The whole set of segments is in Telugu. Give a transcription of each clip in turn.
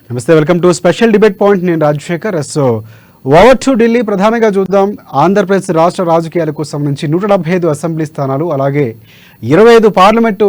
నమస్తే, welcome to special debate point. నేను Rajasekhar. So over to Delhi. ప్రధానంగా చూద్దాం, ఆంధ్రప్రదేశ్ రాష్ట్ర రాజకీయాలకు సంబంధించి 175 అసెంబ్లీ స్థానాలు, అలాగే 25 పార్లమెంటు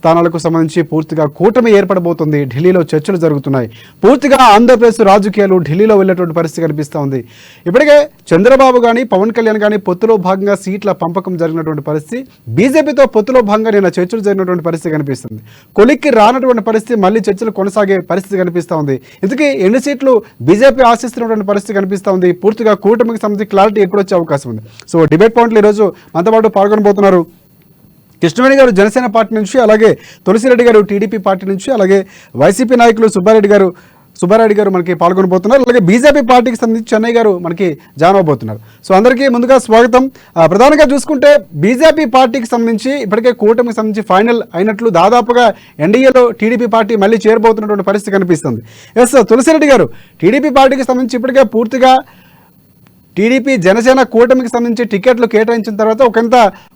స్థానాలకు సంబంధించి పూర్తిగా కూటమి ఏర్పడబోతుంది. ఢిల్లీలో చర్చలు జరుగుతున్నాయి. పూర్తిగా ఆంధ్రప్రదేశ్ రాజకీయాలు ఢిల్లీలో వెళ్ళేటువంటి పరిస్థితి కనిపిస్తూ ఉంది. ఇప్పటికే చంద్రబాబు కానీ పవన్ కళ్యాణ్ కానీ పొత్తులో భాగంగా సీట్ల పంపకం జరిగినటువంటి పరిస్థితి, బీజేపీతో పొత్తులో భాగంగా నిన్న చర్చలు జరిగినటువంటి పరిస్థితి కనిపిస్తుంది. కొలిక్కి రానటువంటి పరిస్థితి, మళ్ళీ చర్చలు కొనసాగే పరిస్థితి కనిపిస్తూ ఉంది. ఇందుకే ఎన్ని సీట్లు బీజేపీ ఆశిస్తున్నటువంటి పరిస్థితి కనిపిస్తూ ఉంది. పూర్తిగా కూటమికి సంబంధించి క్లారిటీ ఎప్పుడొచ్చే అవకాశం ఉంది. సో డిబేట్ పాయింట్లు ఈరోజు మనతో పాటు పాల్గొనబోతున్నారు కృష్ణవేణి గారు జనసేన పార్టీ నుంచి, అలాగే తులసిరెడ్డి గారు టీడీపీ పార్టీ నుంచి, అలాగే వైసీపీ నాయకులు సుబ్బారెడ్డి గారు మనకి పాల్గొనబోతున్నారు. అలాగే బీజేపీ పార్టీకి సంబంధించి చెన్నై గారు మనకి జాయిన్ అవబోతున్నారు. సో అందరికీ ముందుగా స్వాగతం. ప్రధానంగా చూసుకుంటే బీజేపీ పార్టీకి సంబంధించి ఇప్పటికే కూటమికి సంబంధించి ఫైనల్ అయినట్లు, దాదాపుగా ఎన్డీఏలో టీడీపీ పార్టీ మళ్ళీ చేరబోతున్నటువంటి పరిస్థితి కనిపిస్తుంది. ఎస్ తులసిరెడ్డి గారు, టీడీపీ పార్టీకి సంబంధించి ఇప్పటికే పూర్తిగా టీడీపీ జనసేన కూటమికి సంబంధించి టికెట్లు కేటాయించిన తర్వాత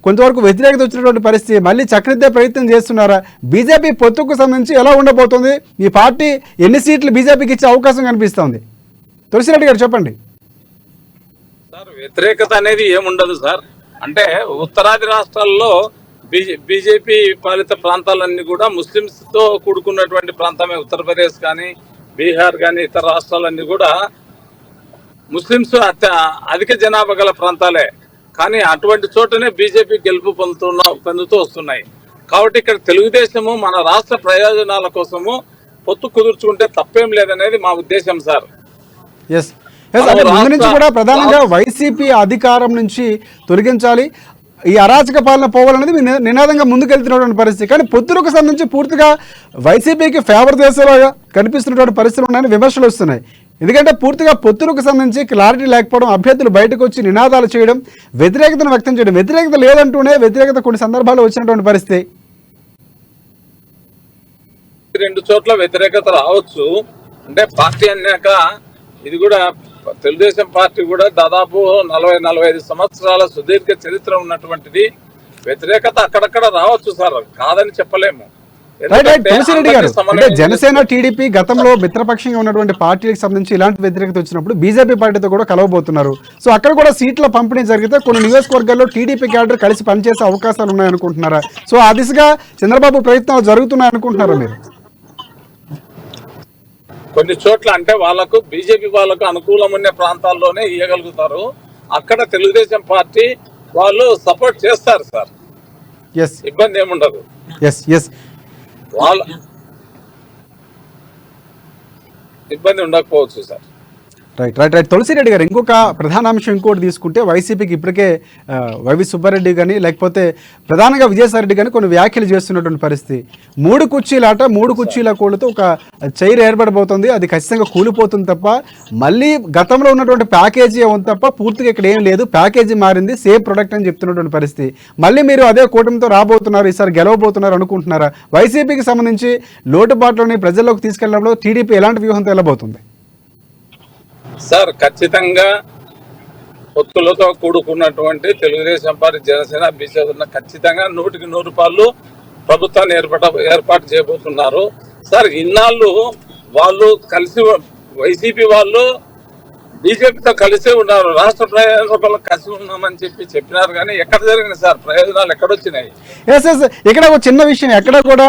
కొంతవరకు వ్యతిరేకత వచ్చినటువంటి పరిస్థితి, మళ్ళీ చక్రదిద్దే ప్రయత్నం చేస్తున్నారా? బీజేపీ పొత్తుకు సంబంధించి ఎలా ఉండబోతుంది? మీ పార్టీ ఎన్ని సీట్లు బీజేపీకి ఇచ్చే అవకాశం కనిపిస్తోంది? తులసిరెడ్డి గారు చెప్పండి. సార్, వ్యతిరేకత అనేది ఏముండదు సార్. అంటే ఉత్తరాది రాష్ట్రాల్లో బీజేపీ పాలిత ప్రాంతాలన్నీ కూడా ముస్లింస్తో కూడుకున్నటువంటి ప్రాంతమే. ఉత్తరప్రదేశ్ కానీ బీహార్ కానీ ఇతర రాష్ట్రాలన్నీ కూడా ముస్లింస్ అధిక జనాభా గల ప్రాంతాలే. కానీ అటువంటి చోటనే బీజేపీ గెలుపు పొందుతూ వస్తున్నాయి. కాబట్టి ఇక్కడ తెలుగుదేశము మన రాష్ట్ర ప్రయోజనాల కోసము పొత్తు కుదుర్చుకుంటే తప్పేం లేదనేది మా ఉద్దేశం సార్. ముందు నుంచి కూడా ప్రధానంగా వైసీపీ అధికారం నుంచి తొలగించాలి, ఈ అరాచక పాలన పోవాలనేది నినాదంగా ముందుకెళ్తున్నటువంటి పరిస్థితి. కానీ పొత్తులకు సంబంధించి పూర్తిగా వైసీపీకి ఫేవర్ దేశాలుగా కనిపిస్తున్నటువంటి పరిస్థితులు ఉన్నాయని విమర్శలు వస్తున్నాయి. ఎందుకంటే పూర్తిగా పొత్తులకు సంబంధించి క్లారిటీ లేకపోవడం, అభ్యర్థులు బయటకు వచ్చి నినాదాలు చేయడం, వ్యతిరేకతను వ్యక్తం చేయడం, వ్యతిరేకత లేదంటూనే వ్యతిరేకత కొన్ని సందర్భాల్లో వచ్చినటువంటి పరిస్థితి. రెండు చోట్ల వ్యతిరేకత రావచ్చు. అంటే పార్టీ అన్నాక ఇది కూడా తెలుగుదేశం పార్టీ కూడా దాదాపు 40-45 సంవత్సరాల సుదీర్ఘ చరిత్ర ఉన్నటువంటిది. వ్యతిరేకత అక్కడక్కడ రావచ్చు సార్, కాదని చెప్పలేము. తులసిరెడ్డి గారు, అంటే జనసేన టీడీపీ గతంలో మిత్రపక్షంగా ఉన్నటువంటి పార్టీలకు సంబంధించి ఇలాంటి వ్యతిరేకత వచ్చినప్పుడు బీజేపీ పార్టీతో కూడా కలవబోతున్నారు. సో అక్కడ కూడా సీట్ల పంపిణీ జరిగితే కొన్ని నియోజకవర్గాల్లో టీడీపీ క్యాడర్ కలిసి పనిచేసే అవకాశాలు ఉన్నాయనుకుంటున్నారా? సో ఆ దిశగా చంద్రబాబు ప్రయత్నాలు జరుగుతున్నాయనుకుంటున్నారా మీరు? కొన్ని చోట్ల అంటే వాళ్ళకు బీజేపీ వాళ్ళకు అనుకూలం ఉన్న ప్రాంతాల్లోనే ఇవ్వగలుగుతారు. అక్కడ తెలుగుదేశం పార్టీ వాళ్ళు సపోర్ట్ చేస్తారు సార్, ఇబ్బంది ఏముండదు. వాళ్ళ ఇబ్బంది ఉండకపోవచ్చు సార్. రైట్. తులసిరెడ్డి గారు, ఇంకొక ప్రధాన అంశం ఇంకోటి తీసుకుంటే, వైసీపీకి ఇప్పటికే వైవి సుబ్బారెడ్డి కానీ లేకపోతే ప్రధానంగా విజయసాయిరెడ్డి కానీ కొన్ని వ్యాఖ్యలు చేస్తున్నటువంటి పరిస్థితి. 3 కుర్చీలాట, 3 కుర్చీల కోళ్ళతో ఒక చైర్ ఏర్పడబోతుంది, అది ఖచ్చితంగా కూలిపోతుంది తప్ప మళ్ళీ గతంలో ఉన్నటువంటి ప్యాకేజీ ఉంది తప్ప పూర్తిగా ఇక్కడ ఏం లేదు, ప్యాకేజీ మారింది, సేమ్ ప్రొడక్ట్ అని చెప్తున్నటువంటి పరిస్థితి. మళ్ళీ మీరు అదే కూటమితో రాబోతున్నారు, ఈసారి గెలవబోతున్నారు అనుకుంటున్నారా? వైసీపీకి సంబంధించి లోటుపాట్లని ప్రజల్లోకి తీసుకెళ్లడంలో టీడీపీ ఎలాంటి వ్యూహంతో వెళ్ళబోతుంది? సార్, ఖచ్చితంగా పొత్తులతో కూడుకున్నటువంటి తెలుగుదేశం పార్టీ, జనసేన, బీజేపీ ఖచ్చితంగా 100కి 100 ప్రభుత్వాన్ని ఏర్పాటు చేయబోతున్నారు. సార్, ఇన్నాళ్ళు వాళ్ళు కలిసి వైసీపీ వాళ్ళు బీజేపీతో కలిసే ఉన్నారు, రాష్ట్ర ప్రయోజనాలు కలిసి ఉన్నామని చెప్పినారు. కానీ ఎక్కడ జరిగింది సార్? ప్రయోజనాలు ఎక్కడొచ్చినాయి? ఇక్కడ ఒక చిన్న విషయం, ఎక్కడ కూడా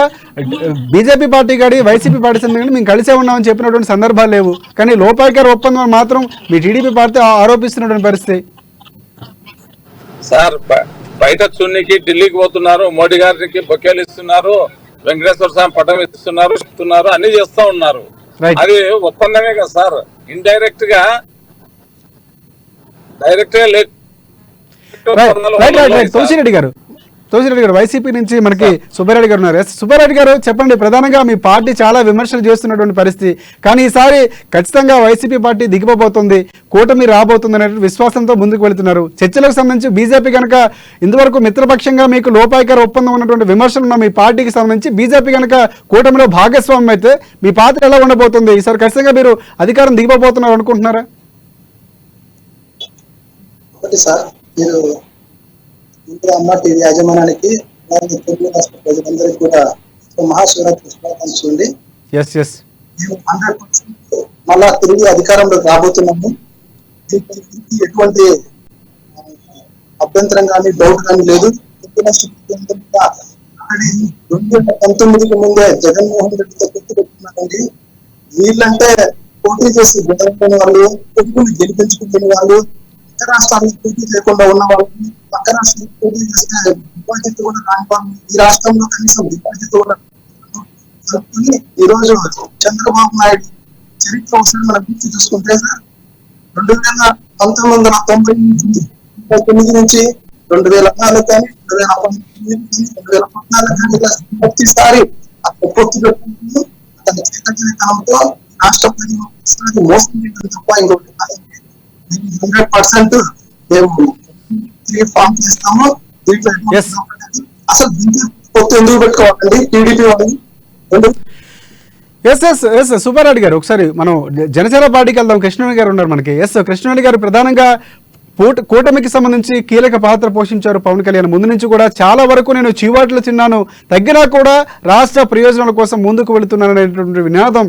బీజేపీ పార్టీ కానీ వైసీపీ పార్టీ సంబంధించి మేము కలిసే ఉన్నామని చెప్పినటువంటి సందర్భాలు లేవు. కానీ లోపాయికార ఒప్పందం మాత్రం మీ టీడీపీ పార్టీ ఆరోపిస్తున్నటువంటి పరిస్థితి. సార్, బయట చున్నీకి ఢిల్లీకి పోతున్నారు, మోడీ గారికి బొకేలు ఇస్తున్నారు, వెంకటేశ్వర స్వామి పటం ఇస్తున్నారు, అన్ని చేస్తా ఉన్నారు. అది ఒప్పందమే కదా సార్. ఇండైరెక్ట్ గా తులసిరెడ్డి గారు వైసీపీ నుంచి మనకి సుబ్బారెడ్డి గారు ఉన్నారు. సుబ్బారెడ్డి గారు చెప్పండి. ప్రధానంగా మీ పార్టీ చాలా విమర్శలు చేస్తున్నటువంటి పరిస్థితి, కానీ ఈసారి ఖచ్చితంగా వైసీపీ పార్టీ దిగిపోబోతుంది, కూటమి రాబోతుంది అనే విశ్వాసంతో ముందుకు వెళుతున్నారు. చర్చలకు సంబంధించి బీజేపీ కనుక ఇంతవరకు మిత్రపక్షంగా మీకు లోపాయికార ఒప్పందం ఉన్నటువంటి విమర్శలు ఉన్న మీ పార్టీకి సంబంధించి బీజేపీ కనుక కూటమిలో భాగస్వామ్యం అయితే మీ పాత్ర ఎలా ఉండబోతుంది? ఈసారి ఖచ్చితంగా మీరు అధికారం దిగిపోబోతున్నారు అనుకుంటున్నారా? అమ్మ టీవీ యాజమాన్యానికి తెలుగు రాష్ట్ర ప్రజలందరికీ కూడా మహాశివరాత్రి శుభాకాంక్షలు. 100% మళ్ళా తిరిగి అధికారంలోకి రాబోతున్నాము. దీనికి ఎటువంటి అభ్యంతరం కానీ డౌట్ కానీ లేదు. 2019కి ముందే జగన్మోహన్ రెడ్డితో పొత్తు పెట్టుకున్నారండి. వీళ్ళంటే పోటీ చేసి గెలవని వాళ్ళు, కొడుకుని గెలిపించుకునే వాళ్ళు, పక్క రాష్ట్రానికి పోటీ చేయకుండా ఉన్న వాళ్ళు, పక్క రాష్ట్రానికి పోటీ చేస్తే డిపాజిట్ కూడా రాని వాళ్ళు, ఈ రాష్ట్రంలో కనీసం డిపాజిట్ కూడా ఈ రోజు చంద్రబాబు నాయుడు చరిత్ర ఒకసారి మనం గుర్తు చూసుకుంటే 1999 నుంచి 2014 కానీ 2014 కానీ ప్రతిసారి పొత్తు పెట్టుకుంటూ అతని చేతనంతో రాష్ట్ర ప్రజలు మోసం చేయడం తప్ప ఇంకొకటి 100% మేము ఫామ్ చేస్తాము. దీంట్లో అసలు పొత్తు ఎందుకు పెట్టుకోవాలండి టీడీపీ వాళ్ళు? ఎస్ సుబ్బారెడ్డి గారు, ఒకసారి మనం జనసేన పార్టీకి వెళ్దాం. కృష్ణవేణి గారు ఉన్నారు మనకి. కృష్ణవేణి గారు, ప్రధానంగా కూటమికి సంబంధించి కీలక పాత్ర పోషించారు పవన్ కళ్యాణ్. ముందు నుంచి కూడా చాలా వరకు నేను చీవాట్లు తిన్నాను, తగ్గినా కూడా రాష్ట్ర ప్రయోజనాల కోసం ముందుకు వెళుతున్నాను అనేటువంటి నినాదం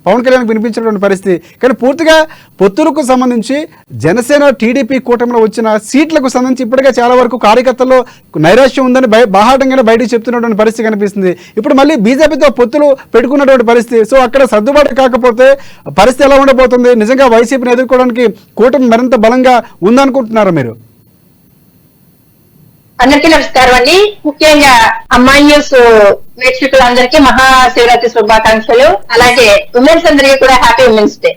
పవన్ కళ్యాణ్ వినిపించినటువంటి పరిస్థితి. కానీ పూర్తిగా పొత్తులకు సంబంధించి జనసేన టీడీపీ కూటమిలో వచ్చిన సీట్లకు సంబంధించి ఇప్పటికే చాలా వరకు కార్యకర్తల్లో నైరాశ్యం ఉందని బాహాటంగానే బయటకు చెప్తున్నటువంటి పరిస్థితి కనిపిస్తుంది. ఇప్పుడు మళ్ళీ బీజేపీతో పొత్తులు పెట్టుకున్నటువంటి పరిస్థితి. సో అక్కడ సర్దుబాటు కాకపోతే పరిస్థితి ఎలా ఉండబోతుంది? నిజంగా వైసీపీని ఎదుర్కోవడానికి కూటమి మరింత బలంగా ఉందనుకుంటున్నారా మీరు? అందరికీ నమస్కారం అండి. ముఖ్యంగా అమ్మాయి న్యూస్ ప్రేక్షకులందరికీ మహాశివరాత్రి శుభాకాంక్షలు. అలాగే ఉమెన్స్ అందరికీ కూడా హ్యాపీ ఉమెన్స్ డే.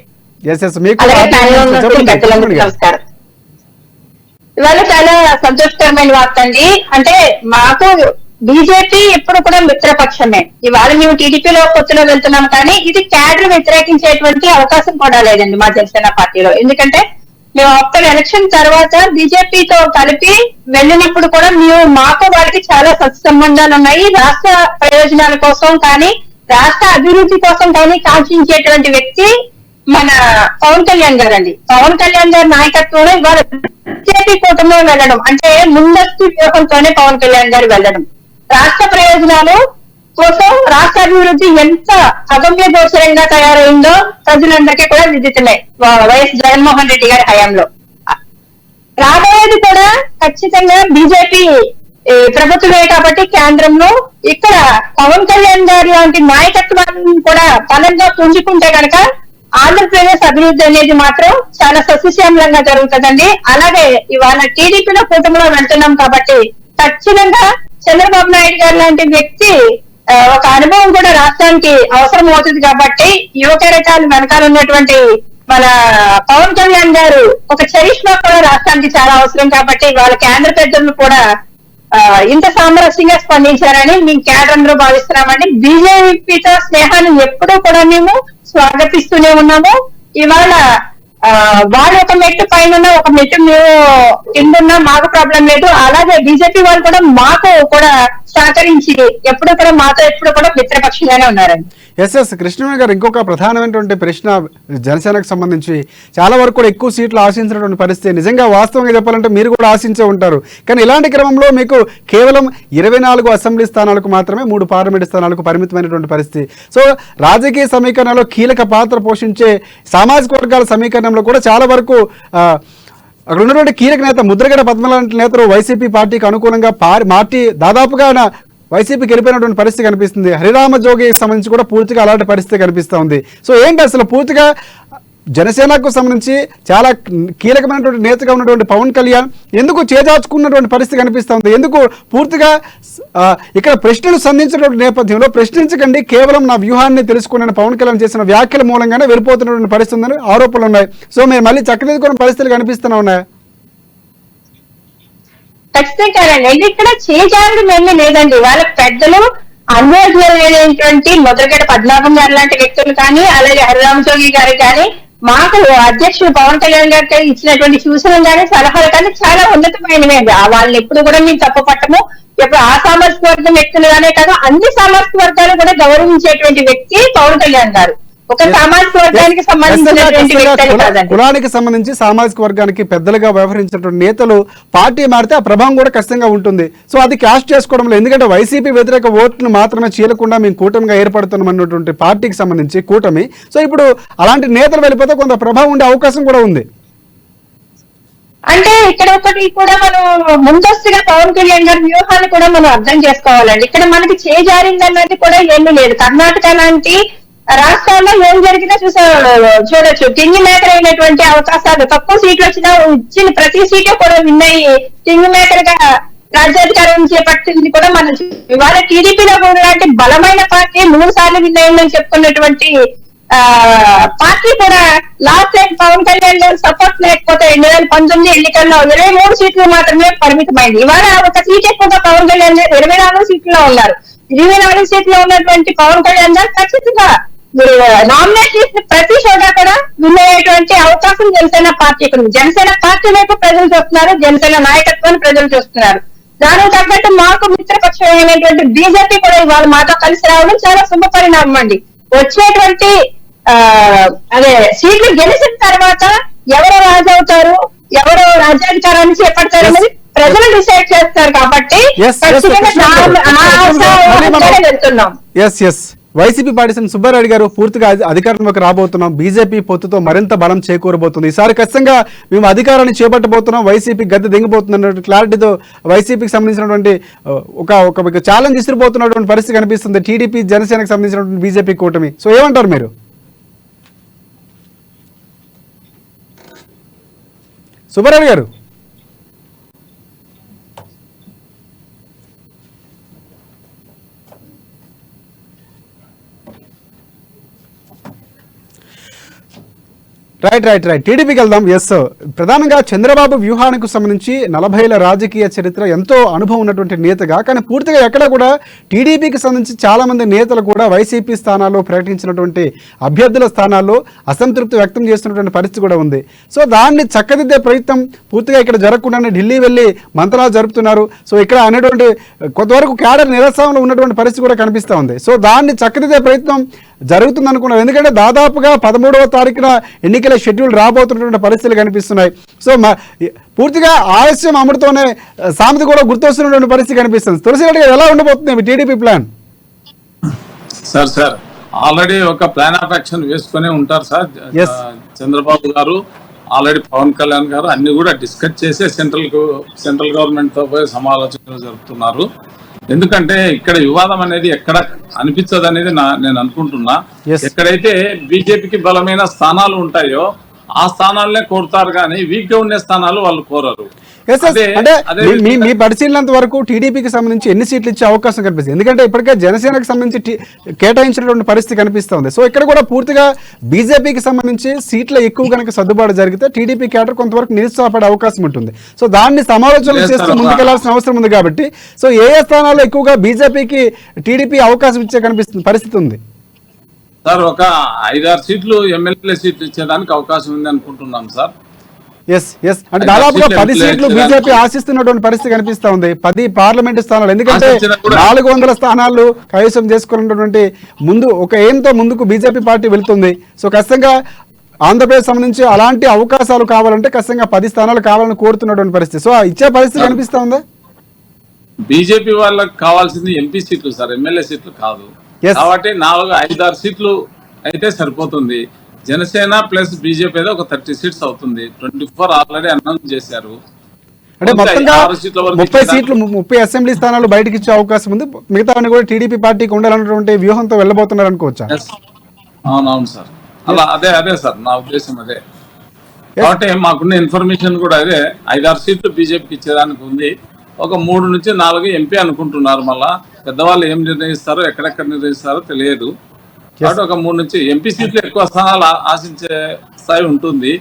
నమస్కారం. ఇవాళ చాలా సంతోషకరమైన వార్త అండి. అంటే మాకు బీజేపీ ఎప్పుడు కూడా మిత్రపక్షమే. ఇవాళ మేము టీడీపీలో పొత్తులో వెళ్తున్నాం, కానీ ఇది క్యాడర్ వ్యతిరేకించేటువంటి అవకాశం కూడా లేదండి మా జనసేన పార్టీలో. ఎందుకంటే మేము ఆఫ్టర్ ఎలక్షన్ తర్వాత బీజేపీతో కలిపి వెళ్ళినప్పుడు కూడా మాకు వారికి చాలా సత్సంబంధాలు ఉన్నాయి. రాష్ట్ర ప్రయోజనాల కోసం కానీ, రాష్ట్ర అభివృద్ధి కోసం కానీ కాంక్షించేటువంటి వ్యక్తి మన పవన్ కళ్యాణ్ గారు అండి. పవన్ కళ్యాణ్ గారి నాయకత్వంలో ఇవాళ బీజేపీ కూటమిలో వెళ్ళడం అంటే ముందస్తు వ్యూహంతోనే పవన్ కళ్యాణ్ గారు వెళ్ళడం, రాష్ట్ర ప్రయోజనాలు కోసం, రాష్ట్ర అభివృద్ధి ఎంత అగమ్య గోచరంగా తయారైందో ప్రజలందరికీ కూడా విదితమే వైఎస్ జగన్మోహన్ రెడ్డి గారి హయాంలో. రాబోయేది కూడా ఖచ్చితంగా బీజేపీ ప్రభుత్వమే కాబట్టి కేంద్రంలో ఇక్కడ పవన్ కళ్యాణ్ గారి లాంటి నాయకత్వాన్ని కూడా బలంగా పుంజుకుంటే కనుక ఆంధ్రప్రదేశ్ అభివృద్ధి అనేది మాత్రం చాలా సస్యశ్యామలంగా జరుగుతుందండి. అలాగే ఇవాళ టీడీపీలో కూటమిలో వెళ్తున్నాం కాబట్టి ఖచ్చితంగా చంద్రబాబు నాయుడు గారు లాంటి వ్యక్తి ఒక అనుభవం కూడా రాష్ట్రానికి అవసరం అవుతుంది కాబట్టి యువకరకాలు వెనకాల ఉన్నటువంటి మన పవన్ కళ్యాణ్ గారు ఒక చరిష్మా కూడా రాష్ట్రానికి చాలా అవసరం కాబట్టి వాళ్ళ కేంద్ర పెద్దలు కూడా ఇంత సామరస్యంగా స్పందించారని మేము కేంద్ర అందరూ భావిస్తున్నామండి. బీజేపీతో స్నేహాన్ని ఎప్పుడూ కూడా మేము స్వాగతిస్తూనే ఉన్నాము. ఇవాళ వాళ్ళు ఒక మెట్టు పైన ఒక మెట్టు మేము కిందున్నా మాకు ప్రాబ్లం లేదు. అలాగే బీజేపీ వాళ్ళు కూడా మాకు కూడా సహకరించి ఎప్పుడు కూడా మాతో ఎప్పుడు కూడా మిత్రపక్షంగానే ఉన్నారండి. కృష్ణవేణి గారు, ఇంకొక ప్రధానమైనటువంటి ప్రశ్న జనసేనకు సంబంధించి చాలా వరకు కూడా ఎక్కువ సీట్లు ఆశించినటువంటి పరిస్థితి. నిజంగా వాస్తవంగా చెప్పాలంటే మీరు కూడా ఆశించే ఉంటారు. కానీ ఇలాంటి క్రమంలో మీకు కేవలం 24 అసెంబ్లీ స్థానాలకు మాత్రమే 3 పార్లమెంట్ స్థానాలకు పరిమితమైనటువంటి పరిస్థితి. సో రాజకీయ సమీకరణలో కీలక పాత్ర పోషించే సామాజిక వర్గాల సమీకరణంలో కూడా చాలా వరకు అక్కడ ఉన్నటువంటి కీలక నేత ముద్రగడ పద్మలాంటి నేతలు వైసీపీ పార్టీకి అనుకూలంగా పార్టీ దాదాపుగా వైసీపీకి వెళ్ళిపోయినటువంటి పరిస్థితి కనిపిస్తుంది. హరిరామ జోగికి సంబంధించి కూడా పూర్తిగా అలాంటి పరిస్థితి కనిపిస్తూ ఉంది. సో ఏంటి అసలు పూర్తిగా జనసేనకు సంబంధించి చాలా కీలకమైనటువంటి నేతగా ఉన్నటువంటి పవన్ కళ్యాణ్ ఎందుకు చేజార్చుకున్నటువంటి పరిస్థితి కనిపిస్తూ ఉంది? ఎందుకు పూర్తిగా ఇక్కడ ప్రశ్నలు సంధించినటువంటి నేపథ్యంలో ప్రశ్నించకండి, కేవలం నా వ్యూహాన్ని తెలుసుకున్న పవన్ కళ్యాణ్ చేసిన వ్యాఖ్యల మూలంగానే వెళ్ళిపోతున్నటువంటి పరిస్థితి ఉందని ఆరోపణలు ఉన్నాయి. సో మీరు మళ్ళీ చక్కదిద్దుకునే పరిస్థితులు కనిపిస్తూనే ఉన్నాయి. ఖచ్చితంగా ఇక్కడ చేజారడం ఏమీ లేదండి. వాళ్ళ పెద్దలు అనుభవజ్ఞులైనటువంటి ముద్రగడ పద్మనాభం గారు లాంటి వ్యక్తులు కానీ, అలాగే హరిరామజోగి గారు కానీ, మాకు అధ్యక్షుడు పవన్ కళ్యాణ్ గారికి ఇచ్చినటువంటి సూచనలు కానీ, సలహాలు కానీ చాలా ఉన్నతమైనవి. వాళ్ళని ఎప్పుడు కూడా మేము తప్పుపట్టము. ఇప్పుడు ఆ సామాజిక వర్గం వ్యక్తులుగానే కాదు, అన్ని సామాజిక వర్గాలు కూడా గౌరవించేటువంటి వ్యక్తి పవన్ కళ్యాణ్ గారు. ఒక సామాజిక వర్గానికి సంబంధించినటువంటి వ్యక్తులు కాదండి. కులానికి సంబంధించి సామాజిక వర్గానికి పెద్దలుగా వ్యవహరించినటువంటి నేతలు పార్టీ మారితే ఆ ప్రభావం కూడా ఖచ్చితంగా ఉంటుంది. సో అది క్యాష్ చేసుకోవడంలో, ఎందుకంటే వైసీపీ వ్యతిరేక ఓట్లు మాత్రమే చీలకుండా మేము కూటమిగా ఏర్పడుతున్నాం అన్నటువంటి పార్టీకి సంబంధించి కూటమి. సో ఇప్పుడు అలాంటి నేతలు వెళ్ళిపోతే కొంత ప్రభావం ఉండే అవకాశం కూడా ఉంది. అంటే ఇక్కడ ఒకటి కూడా మనం ముందస్తుగా పవన్ కళ్యాణ్ గారి వ్యూహాన్ని కూడా మనం అర్థం చేసుకోవాలండి. ఇక్కడ మనకి చేజారింది అన్నది కూడా ఏమీ లేదు. కర్ణాటక లాంటి రాష్ట్రాల్లో ఏం జరిగినా చూడొచ్చు. కింగ్ మేకర్ అయినటువంటి అవకాశాలు, తక్కువ సీట్లు వచ్చినా ఇచ్చిన ప్రతి సీటు కూడా విన్ అయ్యి కింగ్ మేకర్ గా రాజ్యాధికారం చేపట్టింది కూడా మనం ఇవాళ టీడీపీలో ఉన్నటువంటి బలమైన పార్టీ 3 సార్లు విన్ అయిందని చెప్పుకున్నటువంటి పార్టీ కూడా లాస్ట్ టైం పవన్ కళ్యాణ్ గారు సపోర్ట్ లేకపోతే 2019 ఎన్నికల్లో 23 సీట్లు మాత్రమే పరిమితమైంది. ఇవాళ ఒక సీట్ ఎక్కువగా పవన్ కళ్యాణ్ గారు 24 సీట్లలో ఉన్నారు. 24 సీట్లో ఉన్నటువంటి పవన్ కళ్యాణ్ గారు ఖచ్చితంగా నామినేట్ చేసిన ప్రతి చోట కూడా విన్ అయ్యేటువంటి అవకాశం జనసేన పార్టీకి ఉంది. జనసేన పార్టీ వైపు ప్రజలు చూస్తున్నారు, జనసేన నాయకత్వాన్ని ప్రజలు చూస్తున్నారు. దానికి తగ్గట్టు మాకు మిత్రపక్షమైనటువంటి బీజేపీ కూడా ఇవాళ మాతో కలిసి రావడం చాలా శుభ పరిణామం అండి. వచ్చేటువంటి అదే సీట్లు గెలిచిన తర్వాత ఎవరు రాజు అవుతారు, ఎవరు రాజ్యాధికారాన్ని చేపడతారు అనేది ప్రజలు డిసైడ్ చేస్తారు. కాబట్టి వెళ్తున్నాం. వైసీపీ పార్టీ సుబ్బారెడ్డి గారు పూర్తిగా అధికారంలోకి రాబోతున్నాం, బీజేపీ పొత్తుతో మరింత బలం చేకూరబోతుంది, ఈసారి ఖచ్చితంగా మేము అధికారాన్ని చేపట్టబోతున్నాం, వైసీపీ గద్దె దిగిపోతుంది అన్నటువంటి క్లారిటీతో వైసీపీకి సంబంధించినటువంటి ఒక ఛాలెంజ్ ఇసిరిపోతున్నటువంటి పరిస్థితి కనిపిస్తుంది టీడీపీ జనసేనకు సంబంధించినటువంటి బీజేపీ కూటమి. సో ఏమంటారు మీరు? సుబ్బారెడ్డి గారు రైట్ టీడీపీకి వెళ్దాం. ఎస్, ప్రధానంగా చంద్రబాబు వ్యూహానికి సంబంధించి 40 రాజకీయ చరిత్ర, ఎంతో అనుభవం ఉన్నటువంటి నేతగా, కానీ పూర్తిగా ఎక్కడ కూడా టీడీపీకి సంబంధించి చాలా మంది నేతలు కూడా వైసీపీ స్థానాల్లో ప్రకటించినటువంటి అభ్యర్థుల స్థానాల్లో అసంతృప్తి వ్యక్తం చేస్తున్నటువంటి పరిస్థితి కూడా ఉంది. సో దాన్ని చక్కదిద్దే ప్రయత్నం పూర్తిగా ఇక్కడ జరగకుండానే ఢిల్లీ వెళ్ళి మంత్రాలు జరుపుతున్నారు. సో ఇక్కడ అనేటువంటి కొంతవరకు క్యాడర్ నిరసనలో ఉన్నటువంటి పరిస్థితి కూడా కనిపిస్తూ ఉంది. సో దాన్ని చక్కదిద్దే ప్రయత్నం జరుగుతుంది అనుకున్నాం, ఎందుకంటే దాదాపుగా 13వ తారీఖున ఎన్నికల షెడ్యూల్ రాబోతున్నటువంటి పరిస్థితులు కనిపిస్తున్నాయి. సో పూర్తిగా ఆలస్యం అమృతోనే సామెత కూడా గుర్తొస్తున్నటువంటి పరిస్థితి కనిపిస్తుంది. తులసిరెడ్డి గారు ఎలా ఉండబోతుంది మీ టీడీపీ ప్లాన్? సార్ ఆల్రెడీ ఒక ప్లాన్ ఆఫ్ యాక్షన్ వేసుకునే ఉంటారు సార్. చంద్రబాబు గారు ఆల్రెడీ పవన్ కళ్యాణ్ గారు అన్ని కూడా డిస్కస్ చేసే సెంట్రల్ గవర్నమెంట్ తో పోయి సమాలోచనలు జరుపుతున్నారు. ఎందుకంటే ఇక్కడ వివాదం అనేది ఎక్కడ అనిపించదు అనేది నేను అనుకుంటున్నా. ఎక్కడైతే బీజేపీకి బలమైన స్థానాలు ఉంటాయో ఆ స్థానాలనే కోరుతారు, కానీ వీక్ గా ఉండే స్థానాలు వాళ్ళు కోరరు. అంటే మీ పరిశీలనంత వరకు టీడీపీకి సంబంధించి ఎన్ని సీట్లు ఇచ్చే అవకాశం కనిపిస్తుంది? ఎందుకంటే ఇప్పటికే జనసేనకు సంబంధించి కేటాయించినటువంటి పరిస్థితి కనిపిస్తుంది. సో ఇక్కడ కూడా పూర్తిగా బీజేపీకి సంబంధించి సీట్ల ఎక్కువ కనుక సర్దుబాటు జరిగితే టీడీపీ కేటర్ కొంతవరకు నిరుత్సాహపడే అవకాశం ఉంటుంది. సో దాన్ని సమాలోచనలు చేస్తూ ముందుకెళ్లాల్సిన అవసరం ఉంది. కాబట్టి సో ఏ స్థానాల్లో ఎక్కువగా బీజేపీకి టీడీపీ అవకాశం ఇచ్చే కనిపిస్తుంది పరిస్థితి ఉంది? సార్ ఒక 5-6 సీట్లు ఎమ్మెల్యే సీట్లు ఇచ్చేదానికి అవకాశం ఉంది అనుకుంటున్నాం సార్. ఎస్ అంటే దాదాపుగా 10 సీట్లు బీజేపీ ఆశిస్తున్నటువంటి పరిస్థితి కనిపిస్తా ఉంది. 10 పార్లమెంటు స్థానాలు, ఎందుకంటే 400 స్థానాలు కైవసం చేసుకున్నటువంటి ఒక ఎయిమ్తో ముందుకు బీజేపీ పార్టీ వెళ్తుంది. సో ఖచ్చితంగా ఆంధ్రప్రదేశ్ సంబంధించి అలాంటి అవకాశాలు కావాలంటే ఖచ్చితంగా 10 స్థానాలు కావాలని కోరుతున్నటువంటి పరిస్థితి. సో ఇచ్చే పరిస్థితి కనిపిస్తా ఉందా? బీజేపీ వాళ్ళకి కావాల్సింది ఎంపీ సీట్లు సార్, ఎమ్మెల్యే సీట్లు కాదు. కాబట్టి 4-5-6 సీట్లు అయితే సరిపోతుంది. జనసేన ప్లస్ బీజేపీ అయితే ఒక 30 సీట్స్ అవుతుంది. 24 ఆల్రెడీ అనౌన్స్ చేశారు. అంటే మొత్తంగా 30 సీట్లు, 30 అసెంబ్లీ స్థానాలు బయటకి ఇచ్చే అవకాశం ఉంది. మిగతావన్నీ కూడా టీడీపీ పార్టీకి ఉండాలన్నటువంటి వ్యూహంతో వెళ్ళబోతున్నారు అనుకోవచ్చా? అవునవును సార్, అలా అదే సార్ నా ఉద్దేశం అదే. కాబట్టి మాకున్న ఇన్ఫర్మేషన్ కూడా అదే, 5-6 సీట్లు బీజేపీకి ఇచ్చేదానికి ఉంది. ఒక 3-4 ఎంపీ అనుకుంటున్నారు. మళ్ళా పెద్దవాళ్ళు ఏం నిర్ణయిస్తారో ఎక్కడెక్కడ నిర్ణయిస్తారో తెలియదు. కాబట్టి ఒక 3 నుంచి ఎంపీ సీట్లు ఎక్కువ స్థానాలు ఆశించే స్థాయి ఉంటుంది.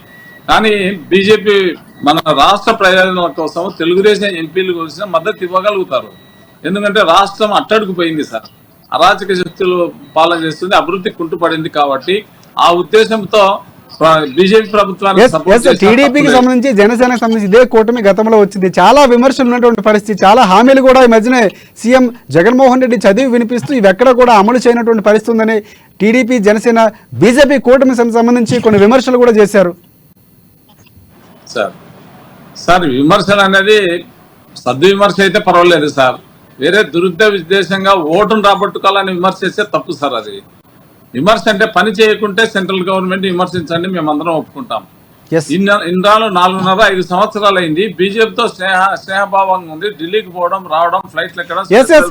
కానీ బీజేపీ మన రాష్ట్ర ప్రయోజనాల కోసం తెలుగుదేశం ఎంపీలు కోసం మద్దతు ఇవ్వగలుగుతారు. ఎందుకంటే రాష్ట్రం అట్టడుగు పోయింది సార్, అరాచక శక్తులు పాలన చేస్తుంది, అభివృద్ధి కుంటుపడింది. కాబట్టి ఆ ఉద్దేశంతో బీజేపీ ప్రభుత్వానికి టీడీపీకి సంబంధించి జనసేనకు సంబంధించి ఇదే కూటమి గతంలో వచ్చింది. చాలా విమర్శలు ఉన్నటువంటి పరిస్థితి, చాలా హామీలు కూడా ఈ మధ్యనే సీఎం జగన్మోహన్ రెడ్డి చదివి వినిపిస్తూ ఇవి ఎక్కడ కూడా అమలు చేయనటువంటి పరిస్థితి ఉందని టీడీపీ, జనసేన, బీజేపీ కూటమికి సంబంధించి కొన్ని విమర్శలు కూడా చేశారు. సార్ విమర్శలు అనేది సద్విమర్శ అయితే పర్వాలేదు సార్. వేరే దురుద్దేశంగా ఓటును రాబట్టుకోవాలని విమర్శ చేస్తే తప్పు సార్. అది విమర్శ అంటే పని చేయకుంటే సెంట్రల్ గవర్నమెంట్ విమర్శించండి, మేమందరం ఒప్పుకుంటాం. ఇన్నాళ్ళు 4.5 సంవత్సరాలు అయింది. బీజేపీతో స్నేహభావంగా ఉంది. ఢిల్లీకి పోవడం, రావడం, ఫ్లైట్లు ఎక్కడం,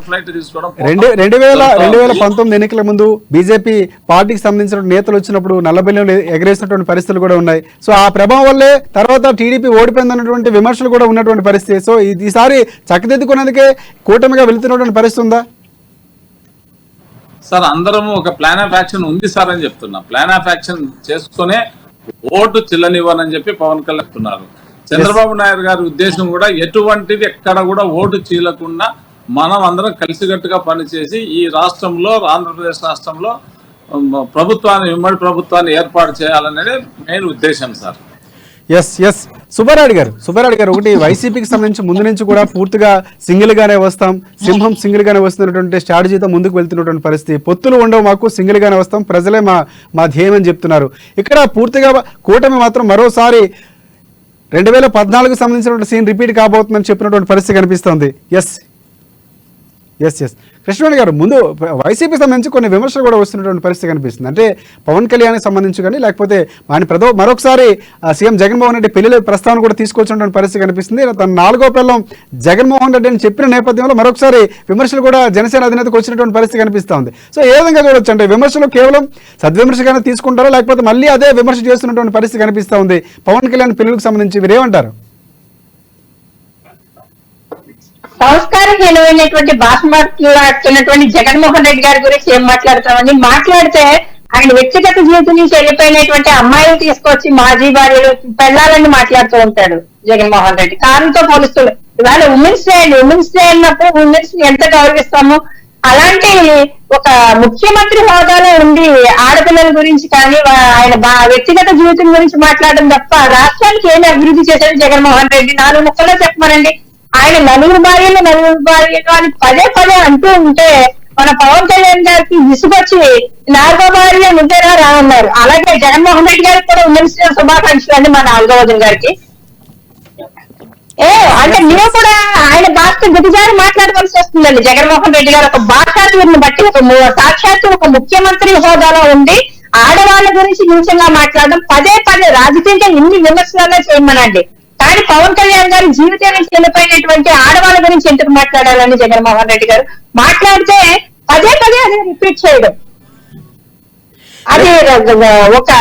ఫ్లైట్ తీసుకోవడం. 2019 ఎన్నికల ముందు బీజేపీ పార్టీకి సంబంధించిన నేతలు వచ్చినప్పుడు నల్లబెల్లి ఎగరేసినటువంటి పరిస్థితులు కూడా ఉన్నాయి. సో ఆ ప్రభావం వల్లే తర్వాత టీడీపీ ఓడిపోయిందన్నటువంటి విమర్శలు కూడా ఉన్నటువంటి పరిస్థితి. సో ఈసారి చక్కదిద్దుకునేందుకే కూటమిగా వెళుతున్నటువంటి పరిస్థితి ఉందా సార్? అందరం ఒక ప్లాన్ ఆఫ్ యాక్షన్ ఉంది సార్ అని చెప్తున్నా. ప్లాన్ ఆఫ్ యాక్షన్ చేసుకునే ఓటు చిల్లనివ్వనని చెప్పి పవన్ కళ్యాణ్ చెప్తున్నారు. చంద్రబాబు నాయుడు గారి ఉద్దేశం కూడా ఎటువంటిది ఎక్కడ కూడా ఓటు చీలకుండా మనం అందరం కలిసికట్టుగా పనిచేసి ఈ రాష్ట్రంలో, ఆంధ్రప్రదేశ్ రాష్ట్రంలో ఉమ్మడి ప్రభుత్వాన్ని ఏర్పాటు చేయాలనేది మెయిన్ ఉద్దేశం సార్. ఎస్ సుబ్బారెడ్డి గారు ఒకటి వైసీపీకి సంబంధించి ముందు నుంచి కూడా పూర్తిగా సింగిల్ గానే వస్తాం, సింహం సింగిల్ గానే వస్తున్నటువంటి స్ట్రాటజీతో ముందుకు వెళ్తున్నటువంటి పరిస్థితి. పొత్తులు ఉండవు, మాకు సింగిల్ గానే వస్తాం, ప్రజలే మా ధ్యేయం అని చెప్తున్నారు. ఇక్కడ పూర్తిగా కూటమి మాత్రం మరోసారి 2014 సంబంధించినటువంటి సీన్ రిపీట్ కాబోతుందని చెప్పినటువంటి పరిస్థితి కనిపిస్తోంది. ఎస్ కృష్ణవేణి గారు, ముందు వైసీపీ సంబంధించి కొన్ని విమర్శలు కూడా వస్తున్నటువంటి పరిస్థితి కనిపిస్తుంది. అంటే పవన్ కళ్యాణ్కి సంబంధించి కానీ లేకపోతే మరొకసారి సీఎం జగన్మోహన్ రెడ్డి పెళ్లి ప్రస్తావన కూడా తీసుకొచ్చినటువంటి పరిస్థితి కనిపిస్తుంది. తన 4వ పిల్లం జగన్మోహన్ రెడ్డి అని చెప్పిన నేపథ్యంలో మరొకసారి విమర్శలు కూడా జనసేన అధినేతకు వచ్చినటువంటి పరిస్థితి కనిపిస్తుంది. సో ఏ విధంగా చూడొచ్చు? అంటే విమర్శలు కేవలం సద్విమర్శగానే తీసుకుంటారో లేకపోతే మళ్ళీ అదే విమర్శ చేస్తున్నటువంటి పరిస్థితి కనిపిస్తూ ఉంది పవన్ కళ్యాణ్ పెళ్లికి సంబంధించి? మీరేమంటారు? సంస్కారహీనమైనటువంటి భాష మాట్లాడుతున్నటువంటి జగన్మోహన్ రెడ్డి గారి గురించి ఏం మాట్లాడతామని మాట్లాడితే ఆయన వ్యక్తిగత జీవితం నుంచి వెళ్ళిపోయినటువంటి అమ్మాయిలు తీసుకొచ్చి మాజీ భార్యలు, పెళ్ళాలని మాట్లాడుతూ ఉంటాడు జగన్మోహన్ రెడ్డి. కారణంతో పోలుస్తున్నాడు. ఇవాళ ఉమెన్స్ డే అన్నప్పుడు ఉమెన్స్ ని ఎంత గౌరవిస్తాము? అలాంటి ఒక ముఖ్యమంత్రి హోదాలో ఉండి ఆడపిల్లల గురించి కానీ ఆయన వ్యక్తిగత జీవితం గురించి మాట్లాడడం తప్ప రాష్ట్రానికి ఏమి అభివృద్ధి చేశాడు జగన్మోహన్ రెడ్డి? 4 ముక్కల్లో చెప్పమనండి. ఆయన 4 భార్యలు అని పదే అంటూ ఉంటే మన పవన్ కళ్యాణ్ గారికి విసుగొచ్చి 4వ భార్య ముందేరా రామన్నారు. అలాగే జగన్మోహన్ రెడ్డి గారికి కూడా ఉమెన్స్ డే శుభాకాంక్షలు అండి మా 4వ వదిన గారికి. అంటే మీరు కూడా ఆయన భాష గుడిజారి మాట్లాడవలసి వస్తుందండి. జగన్మోహన్ రెడ్డి గారు ఒక భాషాన్ని బట్టి సాక్షాత్తు ఒక ముఖ్యమంత్రి హోదాలో ఉండి ఆడవాళ్ళ గురించి నీచంగా మాట్లాడడం పదే రాజకీయంగా ఇన్ని విమర్శలన్నా చేయమనండి. కానీ పవన్ కళ్యాణ్ గారి జీవితం నుంచి వెళ్ళిపోయినటువంటి ఆడవాళ్ళ గురించి ఎందుకు మాట్లాడాలని జగన్మోహన్ రెడ్డి గారు మాట్లాడితే పదే అదే రిపీట్ చేయడం అది ఒక